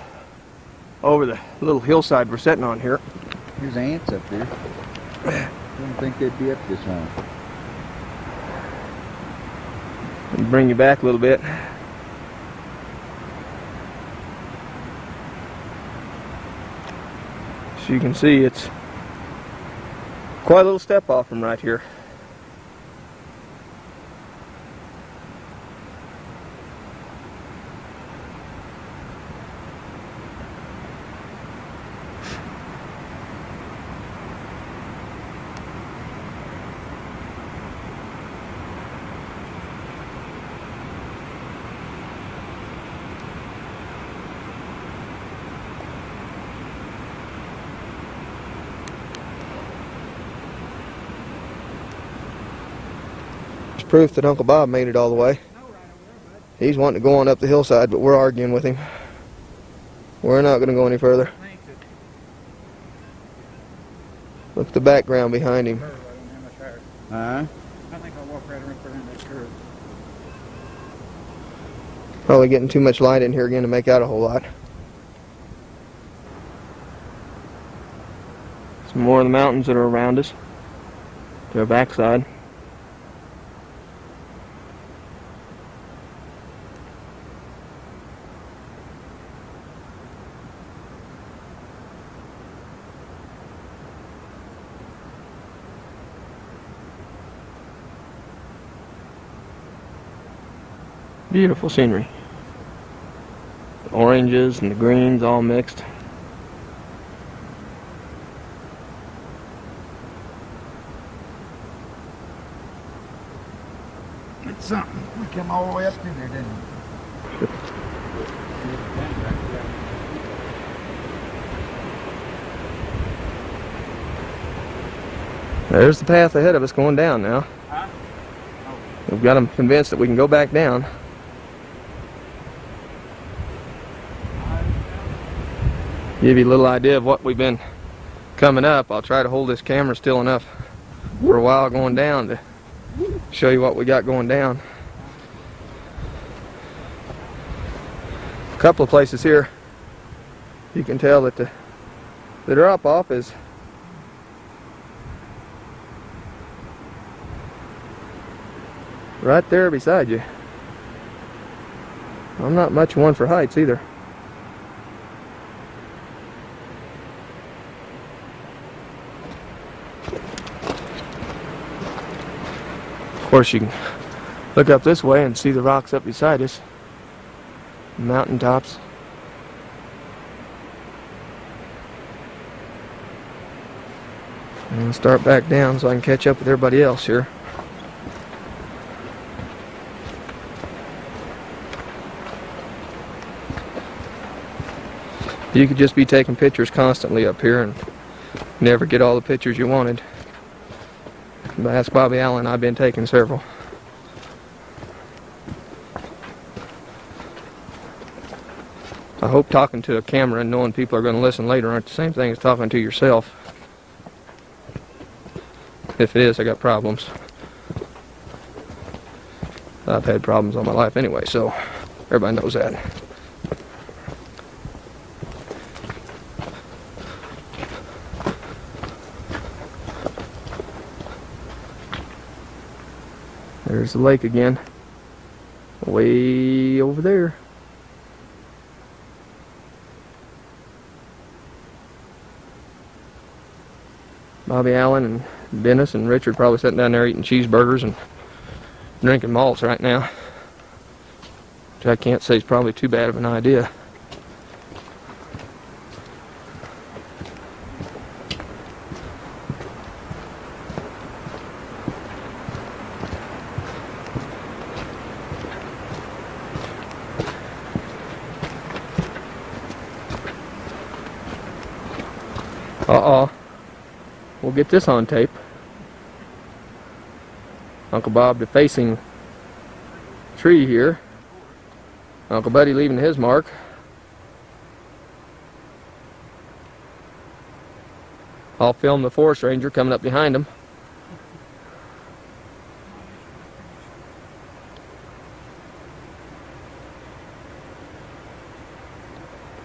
over the little hillside we're sitting on here. There's ants up there. I didn't think they'd be up this high. And bring you back a little bit. So you can see it's quite a little step off from right here. Proof that Uncle Bob made it all the way. He's wanting to go on up the hillside, but we're arguing with him. We're not going to go any further. Look at the background behind him. Huh? I think I'll walk right around that curve. Probably getting too much light in here again to make out a whole lot. Some more of the mountains that are around us. To our backside. Beautiful scenery. The oranges and the greens all mixed. It's something. We come all the way up through there, didn't we? There's the path ahead of us going down now. Huh? We've got them convinced that we can go back down. Give you a little idea of what we've been coming up. I'll try to hold this camera still enough for a while going down to show you what we got going down. A couple of places here you can tell that the drop off is right there beside you. I'm not much one for heights either. Of course, you can look up this way and see the rocks up beside us, mountain tops. And I'll start back down so I can catch up with everybody else here. You could just be taking pictures constantly up here and never get all the pictures you wanted. Ask Bobby Allen, I've been taking several. I hope talking to a camera and knowing people are going to listen later aren't the same thing as talking to yourself. If it is, I got problems. I've had problems all my life anyway, so everybody knows that. There's the lake again. Way over there. Bobby Allen and Dennis and Richard probably sitting down there eating cheeseburgers and drinking malts right now. Which I can't say is probably too bad of an idea. Uh-oh. We'll get this on tape. Uncle Bob defacing tree here. Uncle Buddy leaving his mark. I'll film the forest ranger coming up behind him.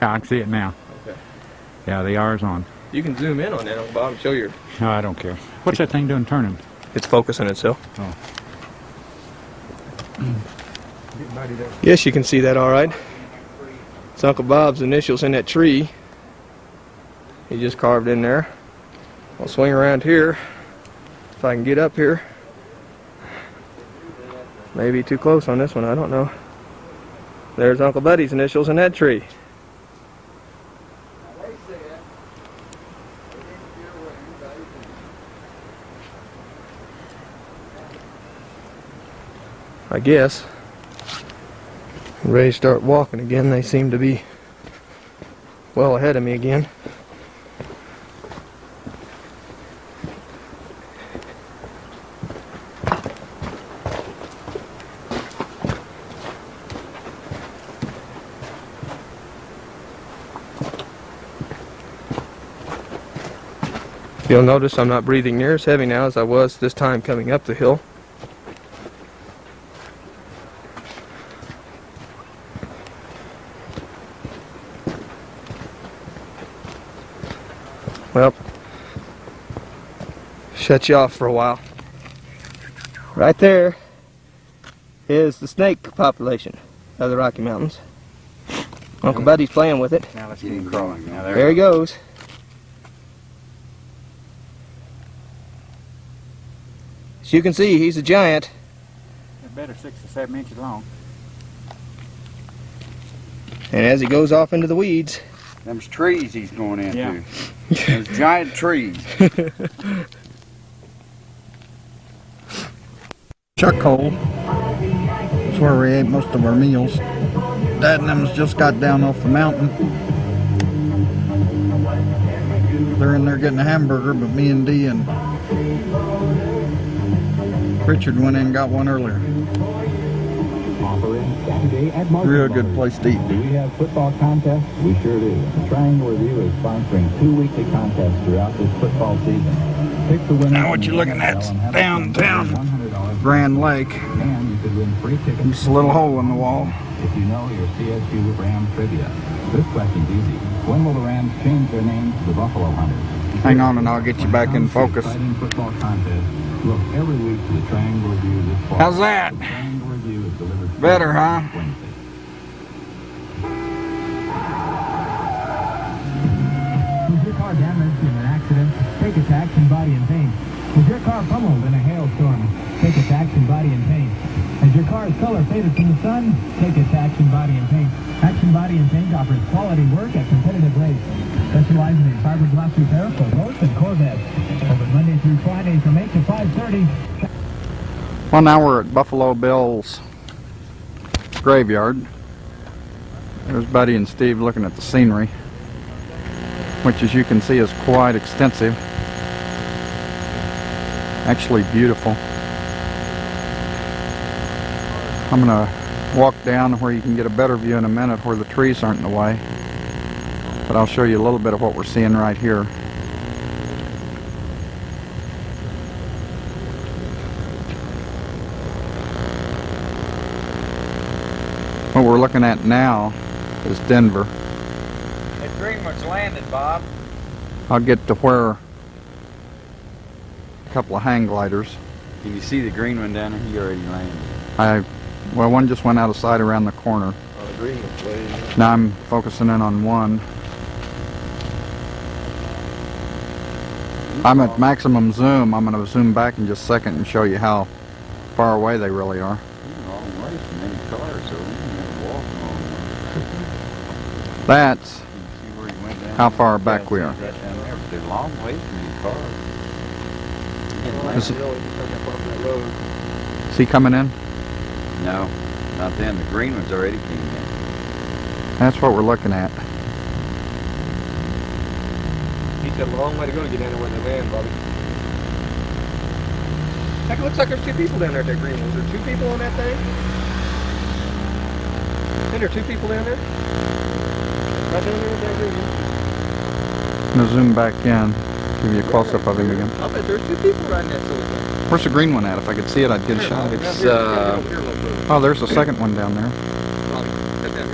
Yeah, I can see it now. Okay. Yeah, the R's on. You can zoom in on that, Uncle Bob, and show your... No, I don't care. What's that thing doing turning? It's focusing itself. Oh. Yes, you can see that all right. It's Uncle Bob's initials in that tree. He just carved in there. I'll swing around here if I can get up here. Maybe too close on this one, I don't know. There's Uncle Buddy's initials in that tree. I guess. Ready to start walking again. They seem to be well ahead of me again. You'll notice I'm not breathing near as heavy now as I was this time coming up the hill. Well, shut you off for a while. Right there is the snake population of the Rocky Mountains. Uncle Buddy's playing with it. Now let's get him crawling. Now There he goes. As you can see, he's a giant. They're better 6 or 7 inches long. And as he goes off into the weeds, Them's trees he's going into. Yeah. Those giant trees. Chuck hole. That's where we ate most of our meals. Dad and them's just got down off the mountain. They're in there getting a hamburger, but me and Dee and Richard went in and got one earlier. Real good place to eat. Do we have football contests? We sure do. The Triangle Review is sponsoring 2 weekly contests throughout this football season. Pick the winner. Now what you're looking at's downtown Grand Lake. And you could win free tickets. Just a little hole in the wall. If you know your CSU Rams trivia. This question's easy. When will the Rams change their name to the Buffalo Hunters? Hang on and I'll get you back in focus. Exciting football contest. Look every week to the Triangle Review this fall. How's that? The Triangle Review is delivered Better, huh? Wednesday. Was your car damaged in an accident? Take it to Action Body and Paint. Was your car pummeled in a hailstorm? Take it to Action Body and Paint. Has your car's color faded from the sun? Take it to Action Body and Paint. Action Body and Paint offers quality work at competitive rates. Specializing in fiberglass repair for boats and Corvettes. Open Monday through Friday from 8 to 5:30. Well, now we're at Buffalo Bill's graveyard. There's Buddy and Steve looking at the scenery, which as you can see is quite extensive. Actually beautiful. I'm gonna walk down where you can get a better view in a minute where the trees aren't in the way. But I'll show you a little bit of what we're seeing right here. What we're looking at now is Denver. That Greenwood's landed, Bob. I'll get to where a couple of hang gliders. Can you see the green one down there? He already landed. Well, one just went out of sight around the corner. Oh, the green one's way. Now I'm focusing in on one. I'm at maximum zoom. I'm going to zoom back in just a second and show you how far away they really are. He's a long way from any car, so we didn't have to walk long. That's You can see where he went down. how far back we are. Right down there, but they're a long way from any car. Is he coming in? No, not then. The green ones already came in. That's what we're looking at. He's got a long way to go to get down there where they land, Bobby. Heck, it looks like there's two people down there at that green one. Is there two people on that thing? Isn't there two people down there? Right down there with that green one. I'm going to zoom back in, give you a close-up of him again. I bet there's two people riding that silly thing. Where's the green one at? If I could see it, I'd get a shot. It's, Oh, there's the second one down there.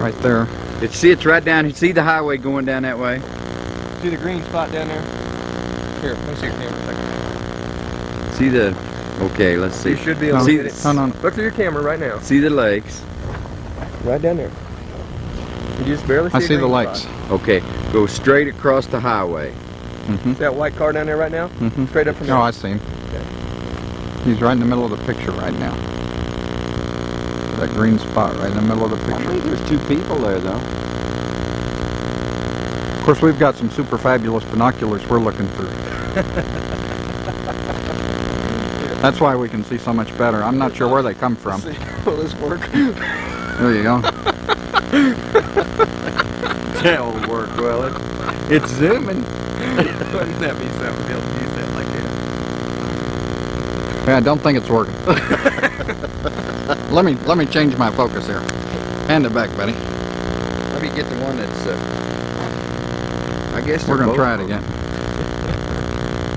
Right there. see, it's right down. You see the highway going down that way? See the green spot down there? Here, let me see your camera a second. See the... Okay, let's see. You should be able to See, get it. No. Look through your camera right now. see the lakes. Right down there. You just barely see I a see the green lakes. spot. Okay, go straight across the highway. Mm-hmm. See that white car down there right now? Mm-hmm. Straight up from there. Oh, I see him. He's right in the middle of the picture right now. That green spot right in the middle of the I picture. think there's two people there, though. Of course, we've got some super fabulous binoculars we're looking through. That's why we can see so much better. I'm not sure where they come from. Will this work? There you go. That will work well. It's zooming. Wouldn't that be something to be able to use that like that? Yeah, I don't think it's working. Let me change my focus here. Hand it back, buddy. Let me get the one that's... I guess We're they're gonna try it both- again.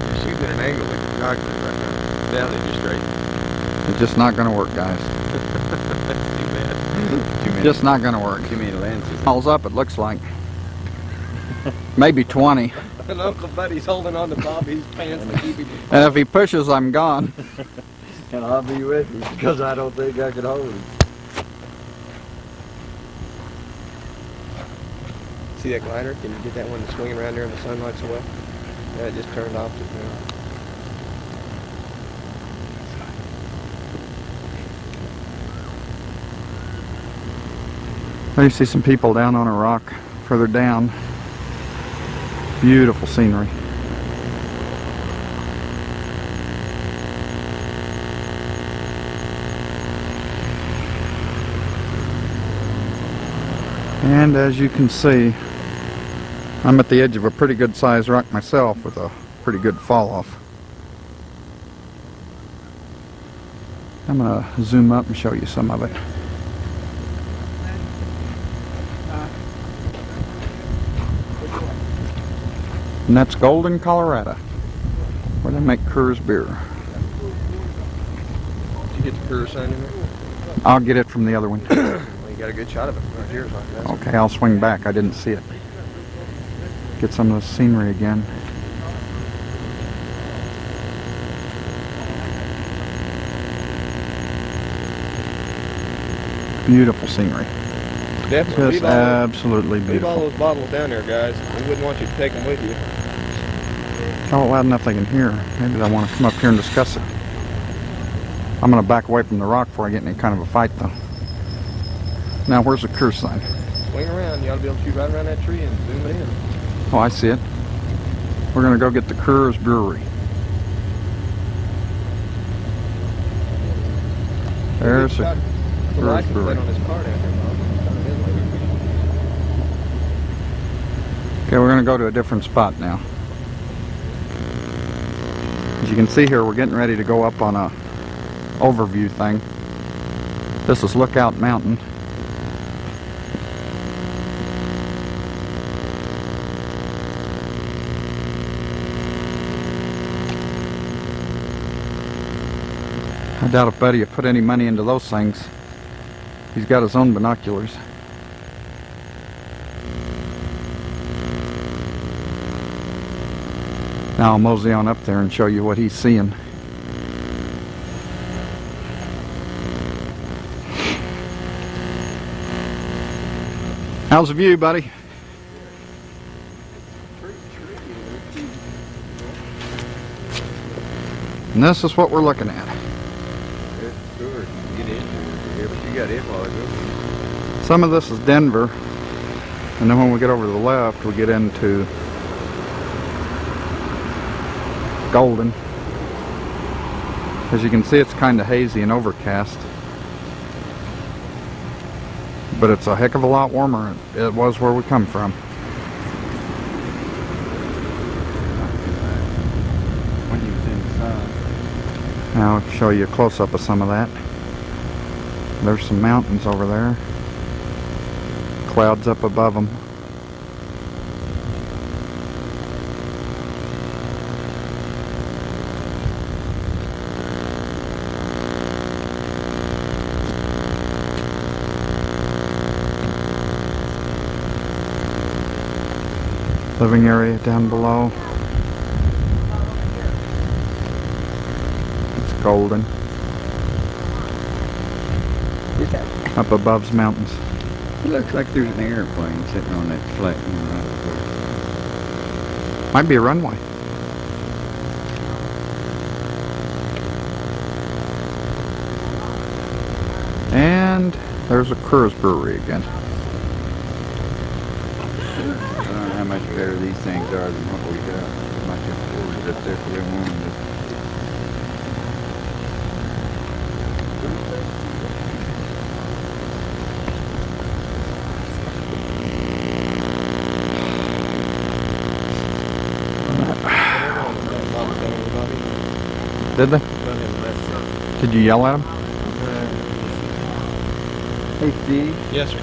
You're shooting at an angle like you're doctor right now. Down there, just straight. It's just not gonna work, guys. That's too bad. Too many, Just not gonna work. too many lenses. Miles up, it looks like. Maybe 20. And Uncle Buddy's holding on to Bobby's pants to keep him. And if he pushes, I'm gone. And I'll be with you because I don't think I could hold it. See that glider? Can you get that one swinging around there in the sunlight so well? Yeah, it just turned off just now. There you see some people down on a rock further down. Beautiful scenery. And as you can see, I'm at the edge of a pretty good sized rock myself with a pretty good fall off. I'm going to zoom up and show you some of it. And that's Golden, Colorado, where they make Coors beer. Did you get the Coors sign in there? I'll get it from the other one. Well, you got a good shot of it from right here. Like that. Okay, I'll swing back. I didn't see it. Get some of the scenery again. Beautiful scenery. Definitely. Just absolutely Leave all beautiful. those bottles down there, guys. We wouldn't want you to take them with you. Oh, loud enough they can hear. Maybe they want to come up here and discuss it. I'm going to back away from the rock before I get in any kind of a fight, though. Now, where's the Coors sign? Swing around. You ought to be able to shoot right around that tree and zoom it in. Oh, I see it. We're going to go get the Coors Brewery. There's the The Coors license plate Brewery. on his car down there, Bob. Okay, we're going to go to a different spot now. As you can see here, we're getting ready to go up on a overview thing. This is Lookout Mountain. I doubt if Buddy put any money into those things. He's got his own binoculars. Now I'll mosey on up there and show you what he's seeing. How's the view, buddy? And this is what we're looking at. Some of this is Denver, and then when we get over to the left, we get into Golden. As you can see, it's kind of hazy and overcast, but it's a heck of a lot warmer than it was where we come from. When you was in the sun. Now I'll show you a close-up of some of that. There's some mountains over there. Clouds up above them. Living area down below. It's golden. Up above's mountains. It looks like there's an airplane sitting on that flat right there. Might be a runway. And there's a Coors Brewery again. I don't know how much better these things are than what we got. Might have Coors up there for them one. Did they? Did you yell at them? Hey Steve, Yes, sir.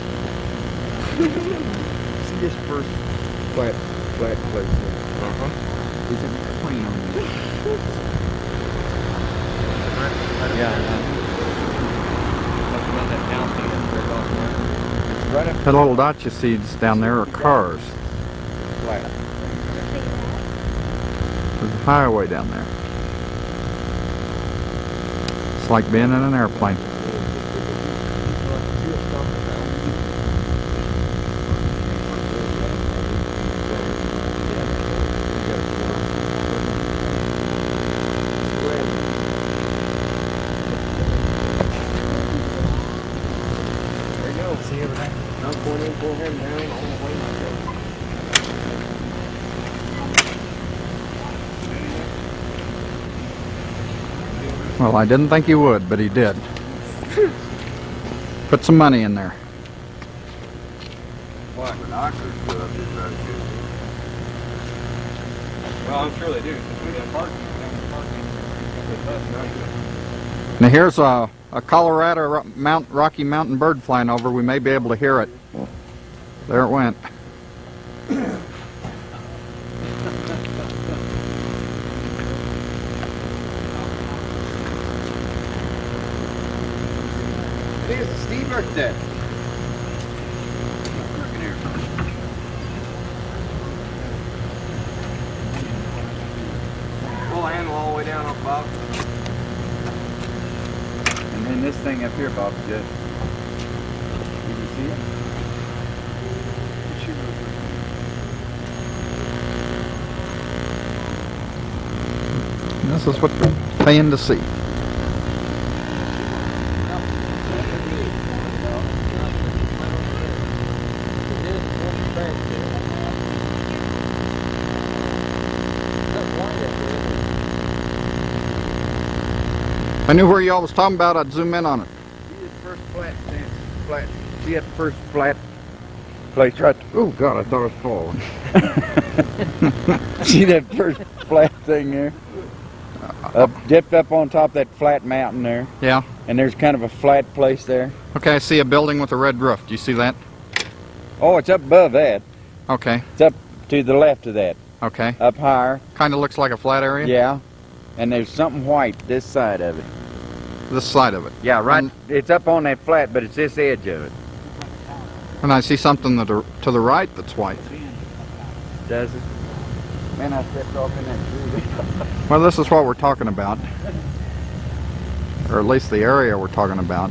see this first flat place there? Is it clean on this? Yeah. It's right up That little dot you see down there are cars. flat. There's a highway down there. It's like being in an airplane. Well, I didn't think he would, but he did. Put some money in there. Well, I'm sure they do. We got parking. Now here's a Colorado Rocky Mountain bird flying over. We may be able to hear it. There it went. It is Steve birthday. Pull the handle all the way down off Bob. And then this thing up here, Bob, just. Can you see it? This is what we're paying to see. If I knew where y'all was talking about, I'd zoom in on it. See this first flat. See that first flat place right there? Oh God, I thought it was falling. See that first flat thing there? Up, dipped up on top of that flat mountain there. Yeah. and there's kind of a flat place there. Okay, I see a building with a red roof. Do you see that? Oh, it's up above that. Okay, It's up to the left of that. okay. Up higher. Kind of looks like a flat area? Yeah. And there's something white this side of it. This side of it. Yeah, right. It's up on that flat, but it's this edge of it. And I see something to the right that's white. Does it? Man, I stepped off in that tree. Well, this is what we're talking about. Or at least the area we're talking about.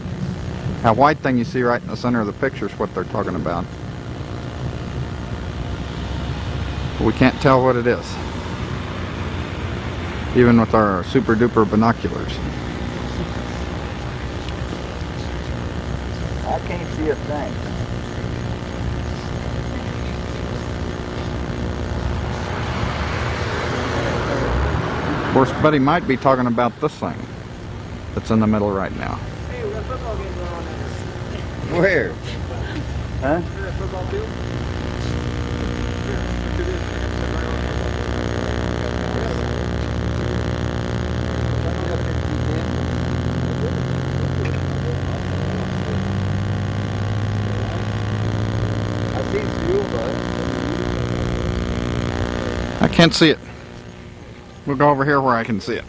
That white thing you see right in the center of the picture is what they're talking about. But we can't tell what it is. Even with our super duper binoculars. I can't see a thing. Of course, Buddy might be talking about this thing that's in the middle right now. Hey, we got a football game going on there. Where? Huh? Is that football field? I see fuel, bud. I can't see it. We'll go over here where I can see it.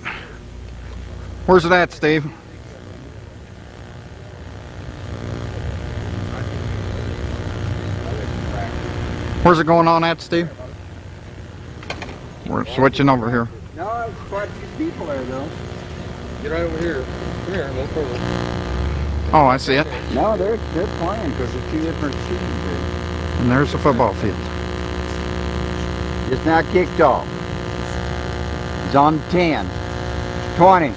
Where's it at, Steve? Where's it going on at, Steve? We're switching over here. No, there's quite a few people there, though. Get right over here. Here, no problem. Oh, I see it. No, they're playing because there's two different teams there. And there's the football field. It's now kicked off. It's on 10, 20,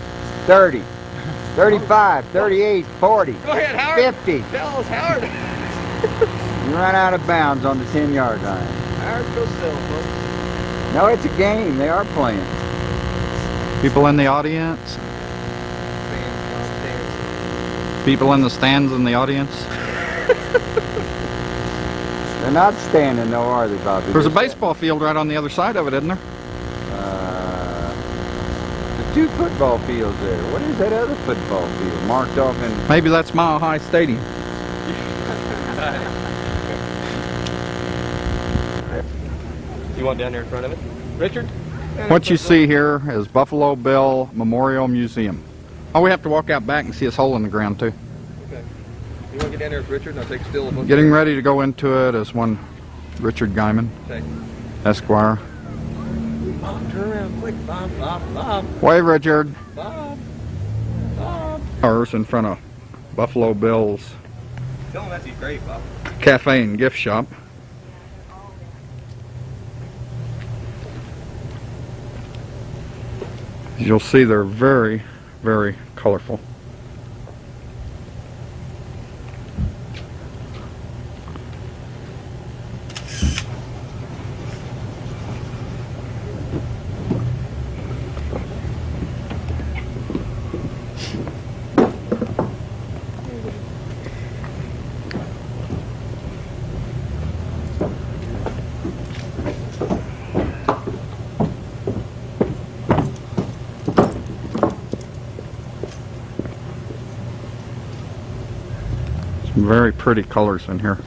30, 35, 38, 40, Go ahead, Howard. 50. Tell us, Howard. You run out of bounds on the 10-yard line. Howard, go sell, folks. No, it's a game. They are playing. People in the audience. People in the stands in the audience. They're not standing, no, are they, Bobby? There's a baseball field right on the other side of it, isn't there? There's two football fields there. What is that other football field marked off in? Maybe that's Mile High Stadium. You want down there in front of it? Richard? What you see here is Buffalo Bill Memorial Museum. Oh, we have to walk out back and see this hole in the ground, too. Okay. You want to get down there with Richard and I'll take still a book? Getting ready to go into it is one Richard Guyman, Okay. Esquire. Bob, turn around quick. Bob, Bob, Bob, Wave, Richard. Bob, Bob. Ours in front of Buffalo Bill's Tell him that's his grave, Bob. Cafe and Gift Shop. As you'll see, they're very, very colorful. Some very pretty colors in here.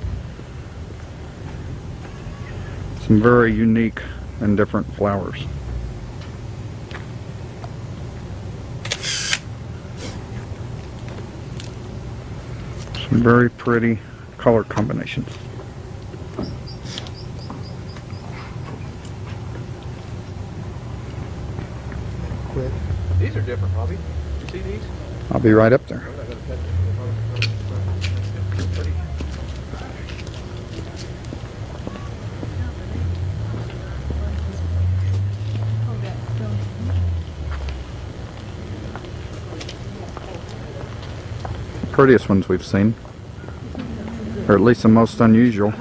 Some very unique and different flowers. Some very pretty color combinations. These are different, Bobby. You see these? I'll be right up there. Prettiest ones we've seen, or at least the most unusual.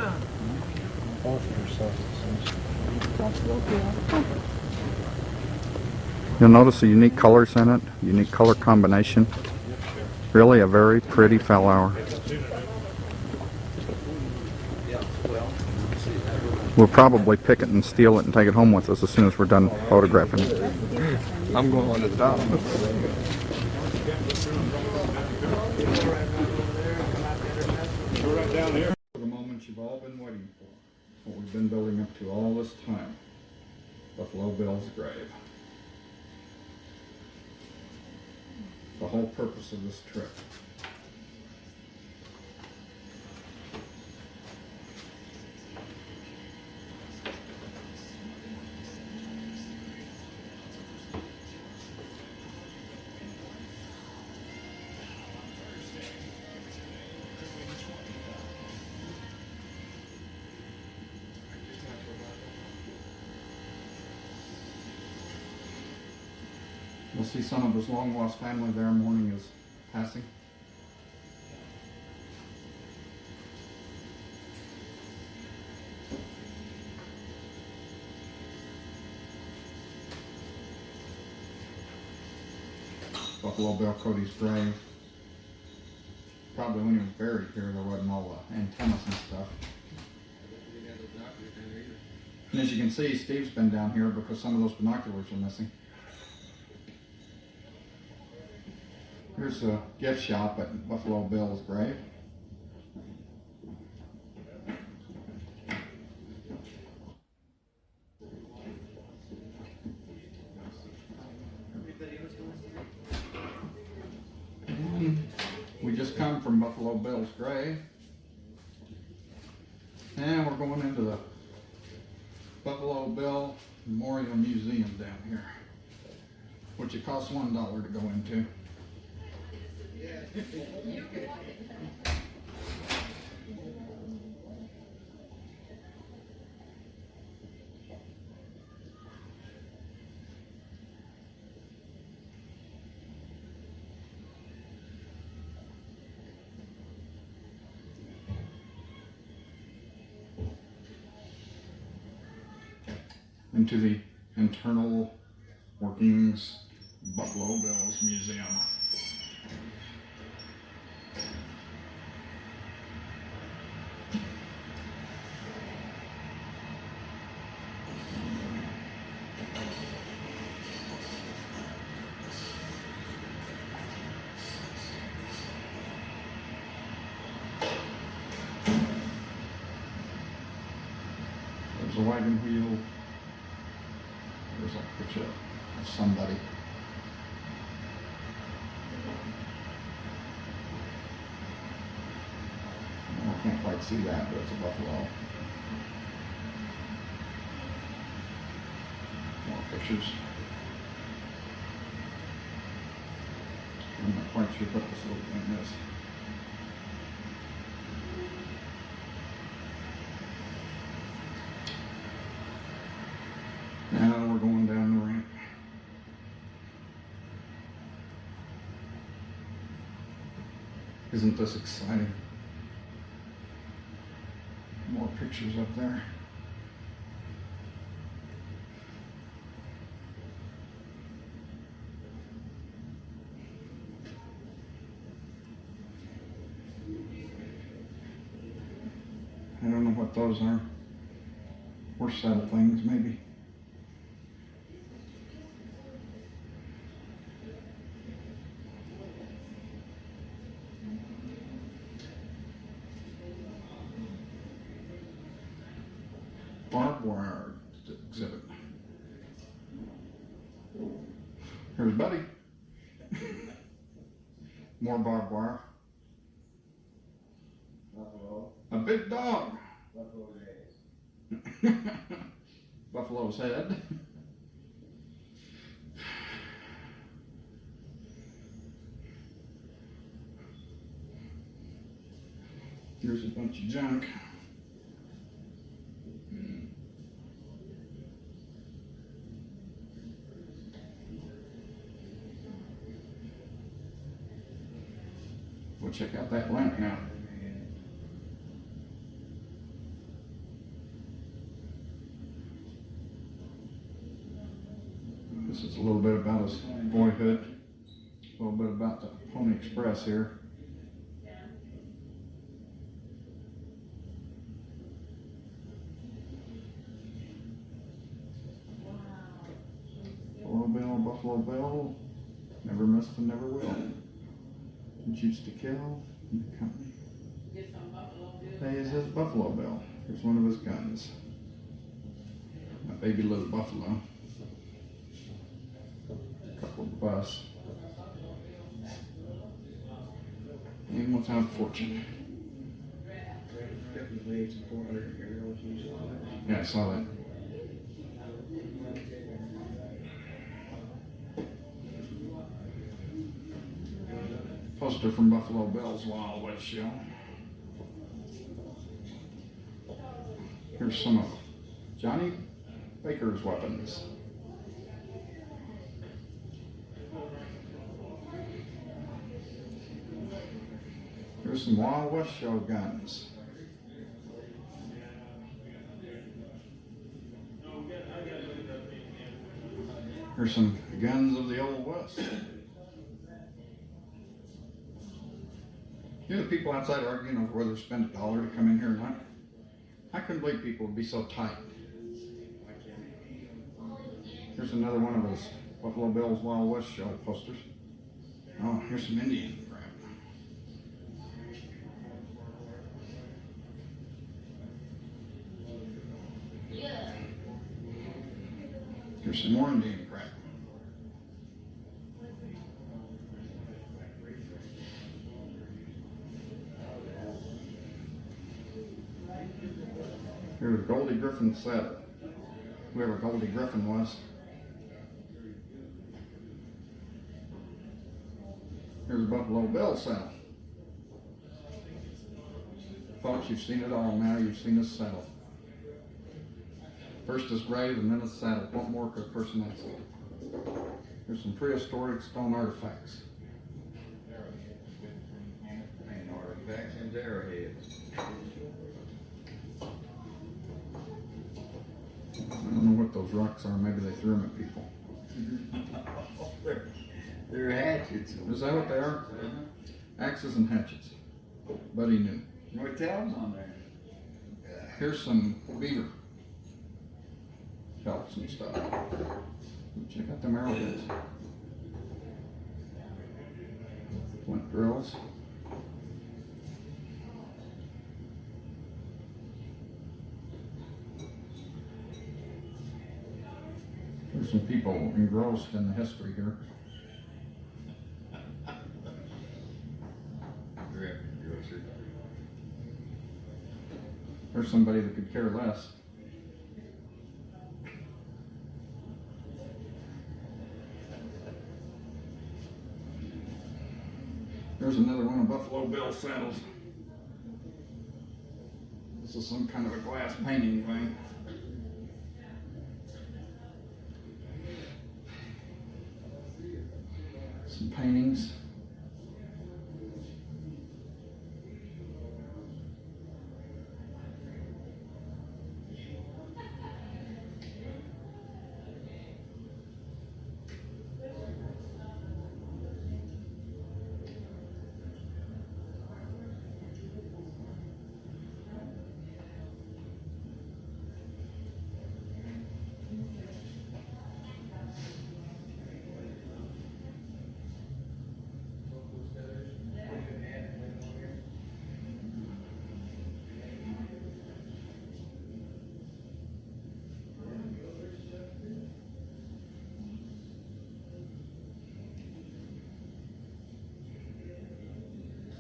You'll notice the unique colors in it, unique color combination. Really a very pretty flower. We'll probably pick it and steal it and take it home with us as soon as we're done photographing it. I'm going on the top. For the moment you've all been waiting for. What we've been building up to all this time. Buffalo Bill's grave. The whole purpose of this trip. We'll see some of his long-lost family there mourning his passing. Buffalo Bill Cody's grave. Probably when he was buried here, there wasn't all the antennas and stuff. And as you can see, Steve's been down here because some of those binoculars are missing. Here's a gift shop at Buffalo Bill's grave. We just come from Buffalo Bill's grave. And we're going into the Buffalo Bill Memorial Museum down here, which it costs $1 to go into. Into the internal workings Buffalo Bill's Museum. There's a wagon wheel. There's a picture of somebody. I can't quite see that, but it's a buffalo. More pictures. I'm not quite sure what this little thing is. Now we're going down the ramp. Isn't this exciting? More pictures up there. I don't know what those are. Horse saddle things, maybe. Barbed wire exhibit. Here's Buddy. More barbed wire. Buffalo. A big dog. Buffalo's head. Buffalo's head. Here's a bunch of junk. We'll check out that lamp now. This is a little bit about his boyhood, a little bit about the Pony Express here. Buffalo Bill, never missed and never will. Used to kill in the company. Hey, is his buffalo bill. Here's one of his guns. A baby little buffalo. A couple of bus. And without fortune. Yeah, I saw that. Poster from Buffalo Bill's Wild West Show. Here's some of Johnny Baker's weapons. Here's some Wild West Show guns. Here's some guns of the Old West. You know, the people outside arguing over whether to spend $1 to come in here or not. I couldn't believe people would be so tight. Here's another one of those Buffalo Bill's Wild West Show posters. Oh, here's some Indian crap. Here's some more Indian crap. Here's Goldie Griffin saddle. Whoever Goldie Griffin was. Here's a Buffalo Bill saddle. Folks, you've seen it all now. You've seen this saddle. First his grave and then his saddle. What more could a person ask? Here's some prehistoric stone artifacts. And artifacts and arrowheads. I don't know what those rocks are. Maybe they threw them at people. They're hatchets. Is that what they are? Axes and hatchets. Buddy knew. What tells on there? Here's some beaver pelts and stuff. Check out them arrowheads. Flint drills. There's some people engrossed in the history here. There's somebody that could care less. There's another one of Buffalo Bill saddles. This is some kind of a glass painting thing. Some paintings.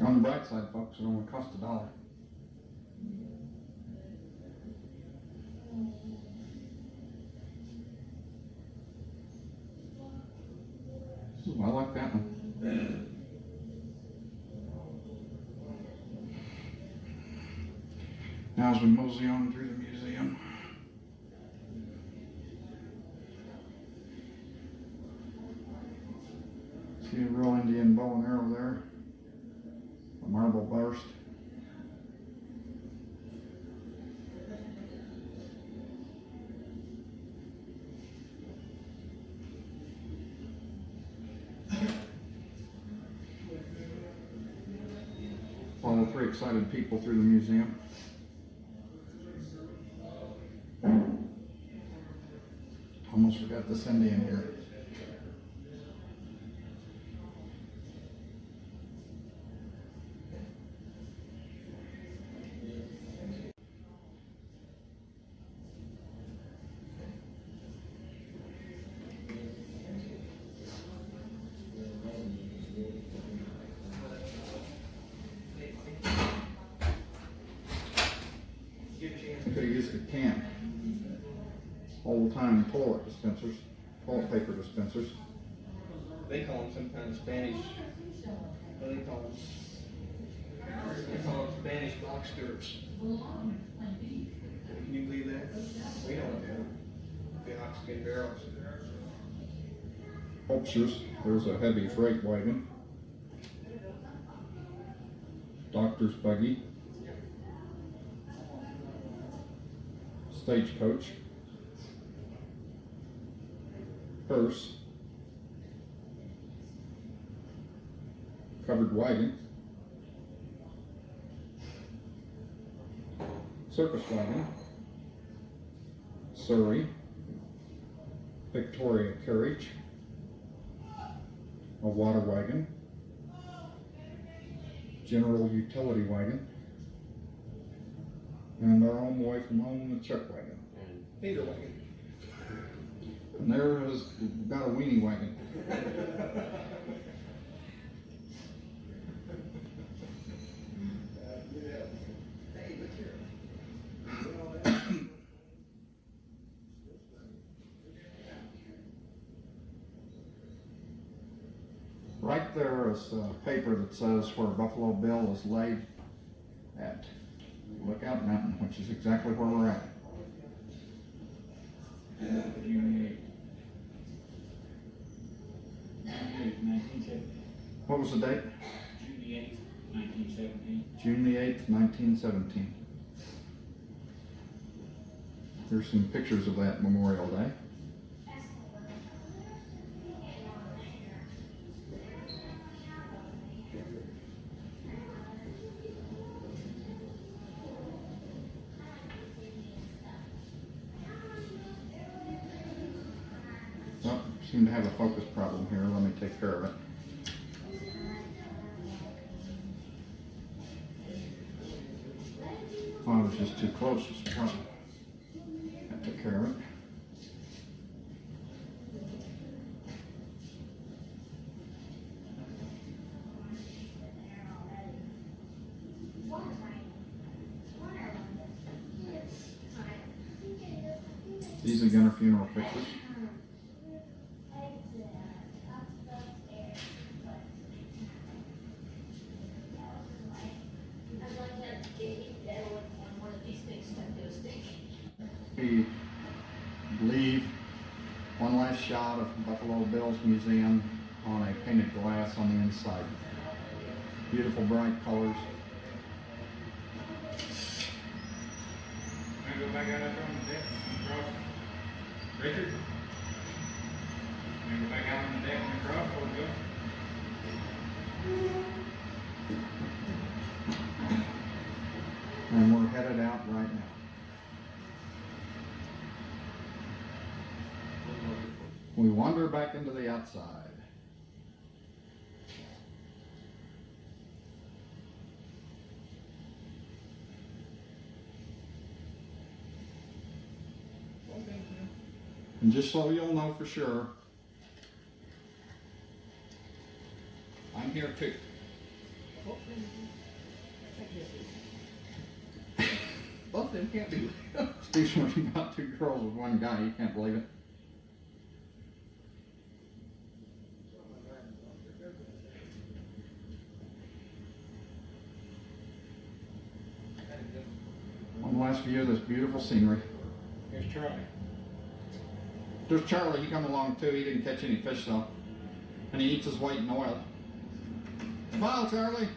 On the bright side, folks, it only cost $1. Ooh, I like that one. Now as we mosey on through the museum. See a real Indian bow and arrow there. A marble burst. Follow 3 excited people through the museum. Almost forgot this Indian here. these at camp. Old-time toilet dispensers, toilet paper dispensers. They call them sometimes Spanish. What do they call them? They call them Spanish box stirrups. Can you believe that? We don't do the oxygen barrels. Holsters, there's a heavy freight wagon. Doctor's buggy. Stagecoach. Hearse. Covered wagon. Circus wagon. Surrey. Victoria carriage. A water wagon. General utility wagon. And our home away from home, the chuck wagon. Peter wagon. And there is, we've got a weenie wagon. Right there is a paper that says where Buffalo Bill is laid at Lookout Mountain, which is exactly where we're at. June 1917. What was the date? June the 8th, 1917. June the 8th, 1917. There's some pictures of that Memorial Day. Oh, seem to have a focus problem here. Let me take care of it. Oh, I was just too close. It's a problem. I took care of it. These are Gunner funeral pictures. We leave one last shot of Buffalo Bill's Museum on a painted glass on the inside. Beautiful bright colors. Can I go back out there on the deck and cross? Richard? Can I go back out on the deck and cross before we go? And we're headed out right now. We wander back into the outside. And just so you'll know for sure, I'm here too. Both of them can't be. Steve's working about 2 girls with 1 guy. You can't believe it. One last view of this beautiful scenery. Here's Charlie. There's Charlie. He come along too. He didn't catch any fish though. And he eats his weight in oil. Smile, Charlie.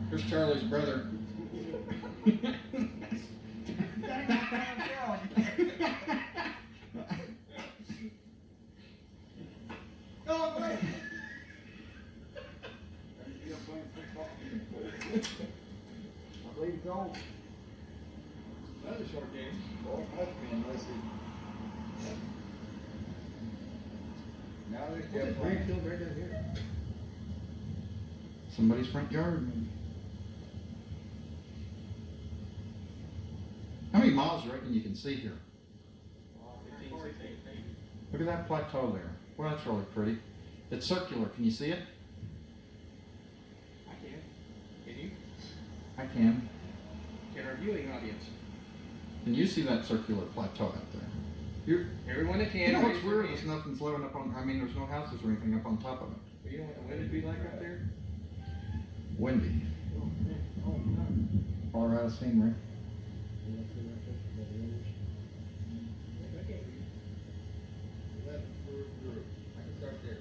Here's Charlie's brother. Oh, wait. I believe so. That was a short game. Both must be unless he. Now they What's kept this playing. green field right down here? Somebody's front yard. How many miles do you reckon you can see here? 15, 16. Look at that plateau there. Well, that's really pretty. It's circular. Can you see it? I can. Can you? I can. viewing audience. Can you see that circular plateau out there? Everyone that can. You know what's raise weird? their There's hand. nothing's living up on, I mean, there's no houses or anything up on top of it. Well, you know what the wind would be like up there? Windy. Colorado scenery. I can start there.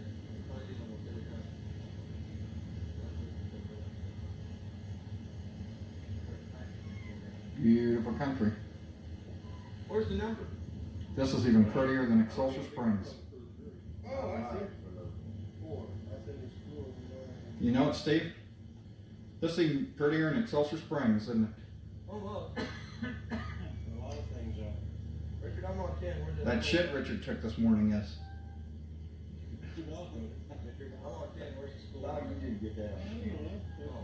Beautiful country. Where's the number? This is even prettier than Excelsior Springs. Oh, I see. You know it, Steve? This is even prettier than Excelsior Springs, isn't it? Oh, well. Richard, I'm on 10. Where's That shit Richard took this morning is. Richard, I'm on 10. Where's the school? Bob, you did get that. Oh.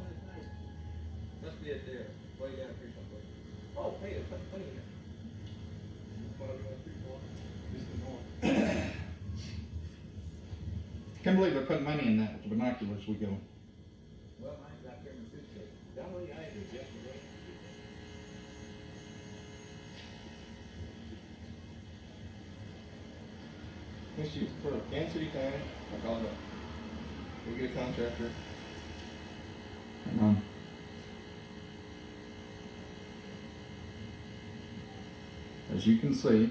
Must be it there. Way down here someplace. Oh, hey, it's funny here. Can't believe I put money in that with the binoculars we go. Well, mine's out there in the suitcase. That way I did yesterday. Let's shoot for Kansas City County. I call it. We get a contractor. Hang on. As you can see,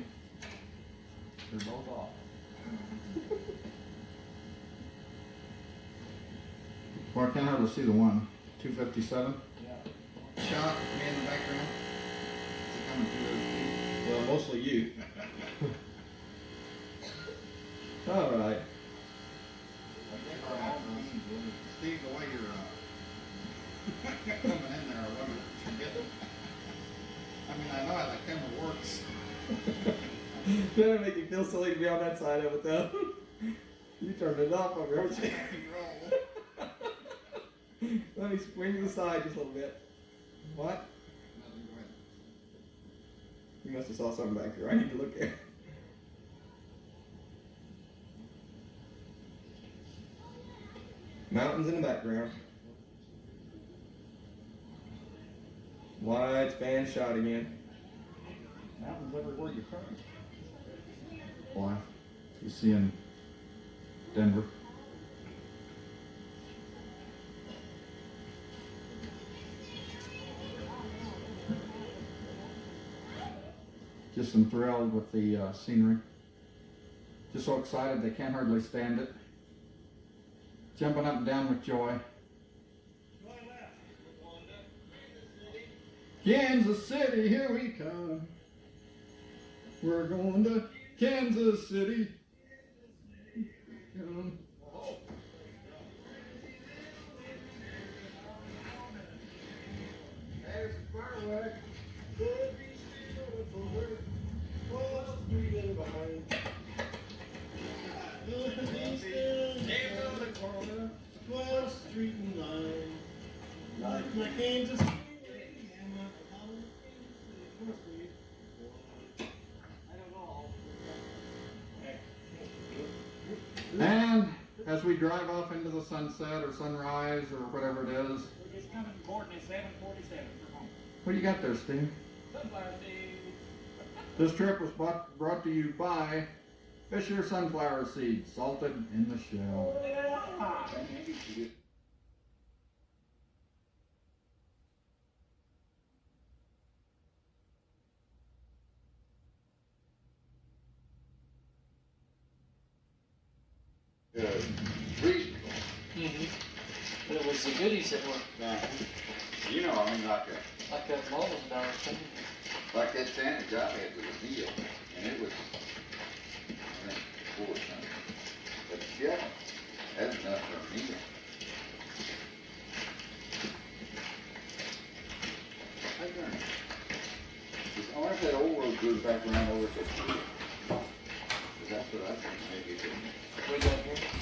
They're both off. well, I can't hardly see the one. 257. Yeah. Shot me in the background. Is it coming through those feet? Well, mostly you. All right. Steve, the way you're coming in there, I wonder if you're getting. I mean, I know how the camera works. That'll make you feel silly to be on that side of it, though. You turned it off over here. Let me swing to the side just a little bit. What? Nothing, go ahead. You must have saw something back there. I need to look at. Mountains in the background. Wide span shot again. Mountains everywhere you turn. Why? You see in Denver. Just am thrilled with the scenery. Just so excited they can't hardly stand it. Jumping up and down with joy. Kansas City, here we come. We're going to Kansas City. Come. There's a firework. Street and line, like my Kansas. And as we drive off into the sunset or sunrise or whatever it is, We're just coming aboard in a 747 for home. what do you got there, Steve? Sunflower seed. This trip was brought to you by Fisher Sunflower Seeds, salted in the shell. Reasonable. But it was the goodies that were You know, I mean, like that Mullen dollar thing. that sandwich I had was a meal, and it was, I think, 4 something. But yeah, that's enough for a meal. I don't know. I wonder if that old road goes back around over to the. That's what I think maybe it didn't. Way down here.